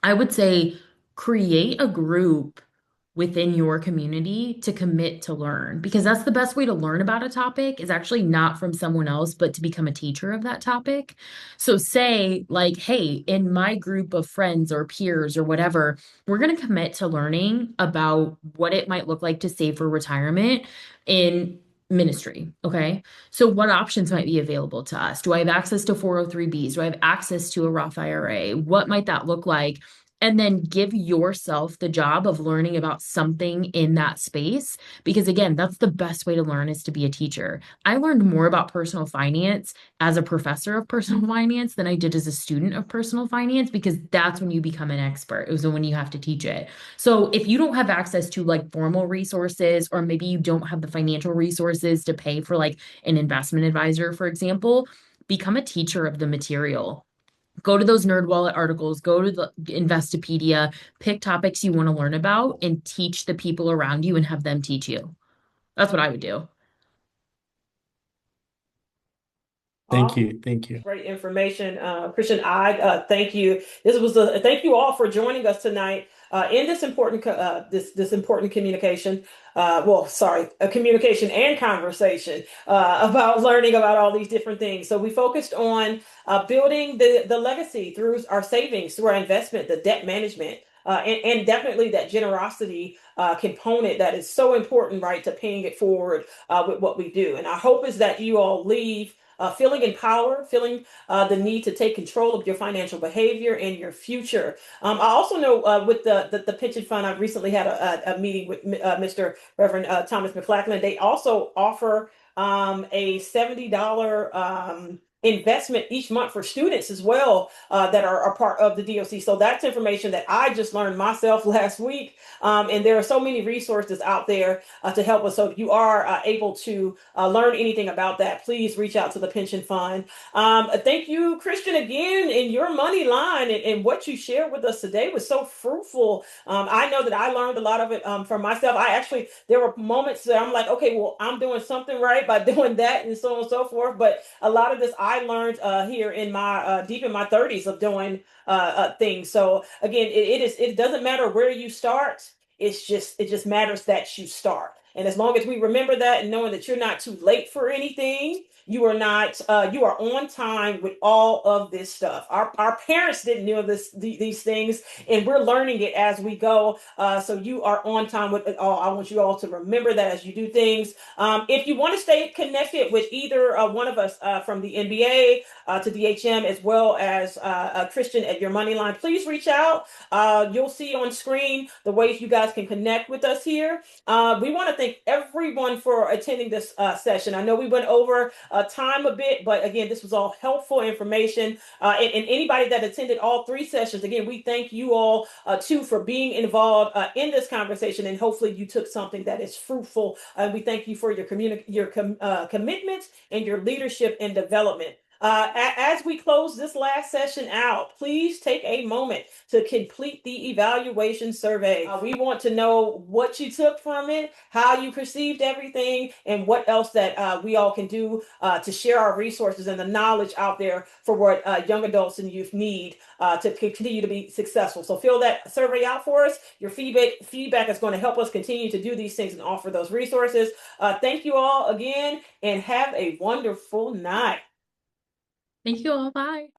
I would say create a group within your community to commit to learn, because that's the best way to learn about a topic, is actually not from someone else, but to become a teacher of that topic. So say like, hey, in my group of friends or peers or whatever, we're going to commit to learning about what it might look like to save for retirement in ministry. Okay. So what options might be available to us? Do I have access to 403Bs? Do I have access to a Roth IRA? What might that look like? And then give yourself the job of learning about something in that space. Because again, that's the best way to learn, is to be a teacher. I learned more about personal finance as a professor of personal finance than I did as a student of personal finance, because that's when you become an expert. It was when you have to teach it. So if you don't have access to like formal resources, or maybe you don't have the financial resources to pay for like an investment advisor, for example, become a teacher of the material. Go to those NerdWallet articles, go to the Investopedia, pick topics you want to learn about and teach the people around you and have them teach you. That's what I would do.
Thank
Awesome.
you. Thank you.
Great information, Kristen. I thank you. Thank you all for joining us tonight in this important this important communication. A communication and conversation about learning about all these different things. So we focused on building the legacy through our savings, through our investment, the debt management. And definitely that generosity component that is so important, right, to paying it forward with what we do. And our hope is that you all leave feeling empowered, feeling the need to take control of your financial behavior and your future. I also know with the pension fund, I recently had a meeting with Mr. Reverend Thomas McLachlan. They also offer a $70 investment each month for students as well that are a part of the DOC. So that's information that I just learned myself last week. And there are so many resources out there to help us. So if you are able to learn anything about that, please reach out to the pension fund. Thank you, Kristen, again, in your money line, and what you shared with us today was so fruitful. I know that I learned a lot of it from myself. There were moments that I'm like, okay, well, I'm doing something right by doing that and so on and so forth. But a lot of this I learned here in my deep in my 30s of doing things. So again, it doesn't matter where you start. It just matters that you start. And as long as we remember that, and knowing that you're not too late for anything, you are not you are on time with all of this stuff. Our parents didn't know these things, and we're learning it as we go. So you are on time with it all. I want you all to remember that as you do things. If you want to stay connected with either one of us from the NBA to DHM, as well as Christian at Your Money Line, please reach out. You'll see on screen the ways you guys can connect with us here. We want to thank everyone for attending this session. I know we went over time a bit, but again, this was all helpful information. And anybody that attended all three sessions, again, we thank you all too for being involved in this conversation, and hopefully you took something that is fruitful. We thank you for your commitment and your leadership and development. As we close this last session out, please take a moment to complete the evaluation survey. We want to know what you took from it, how you perceived everything, and what else that we all can do to share our resources and the knowledge out there for what young adults and youth need to continue to be successful. So fill that survey out for us. Your feedback is going to help us continue to do these things and offer those resources. Thank you all again, and have a wonderful night.
Thank you all. Bye.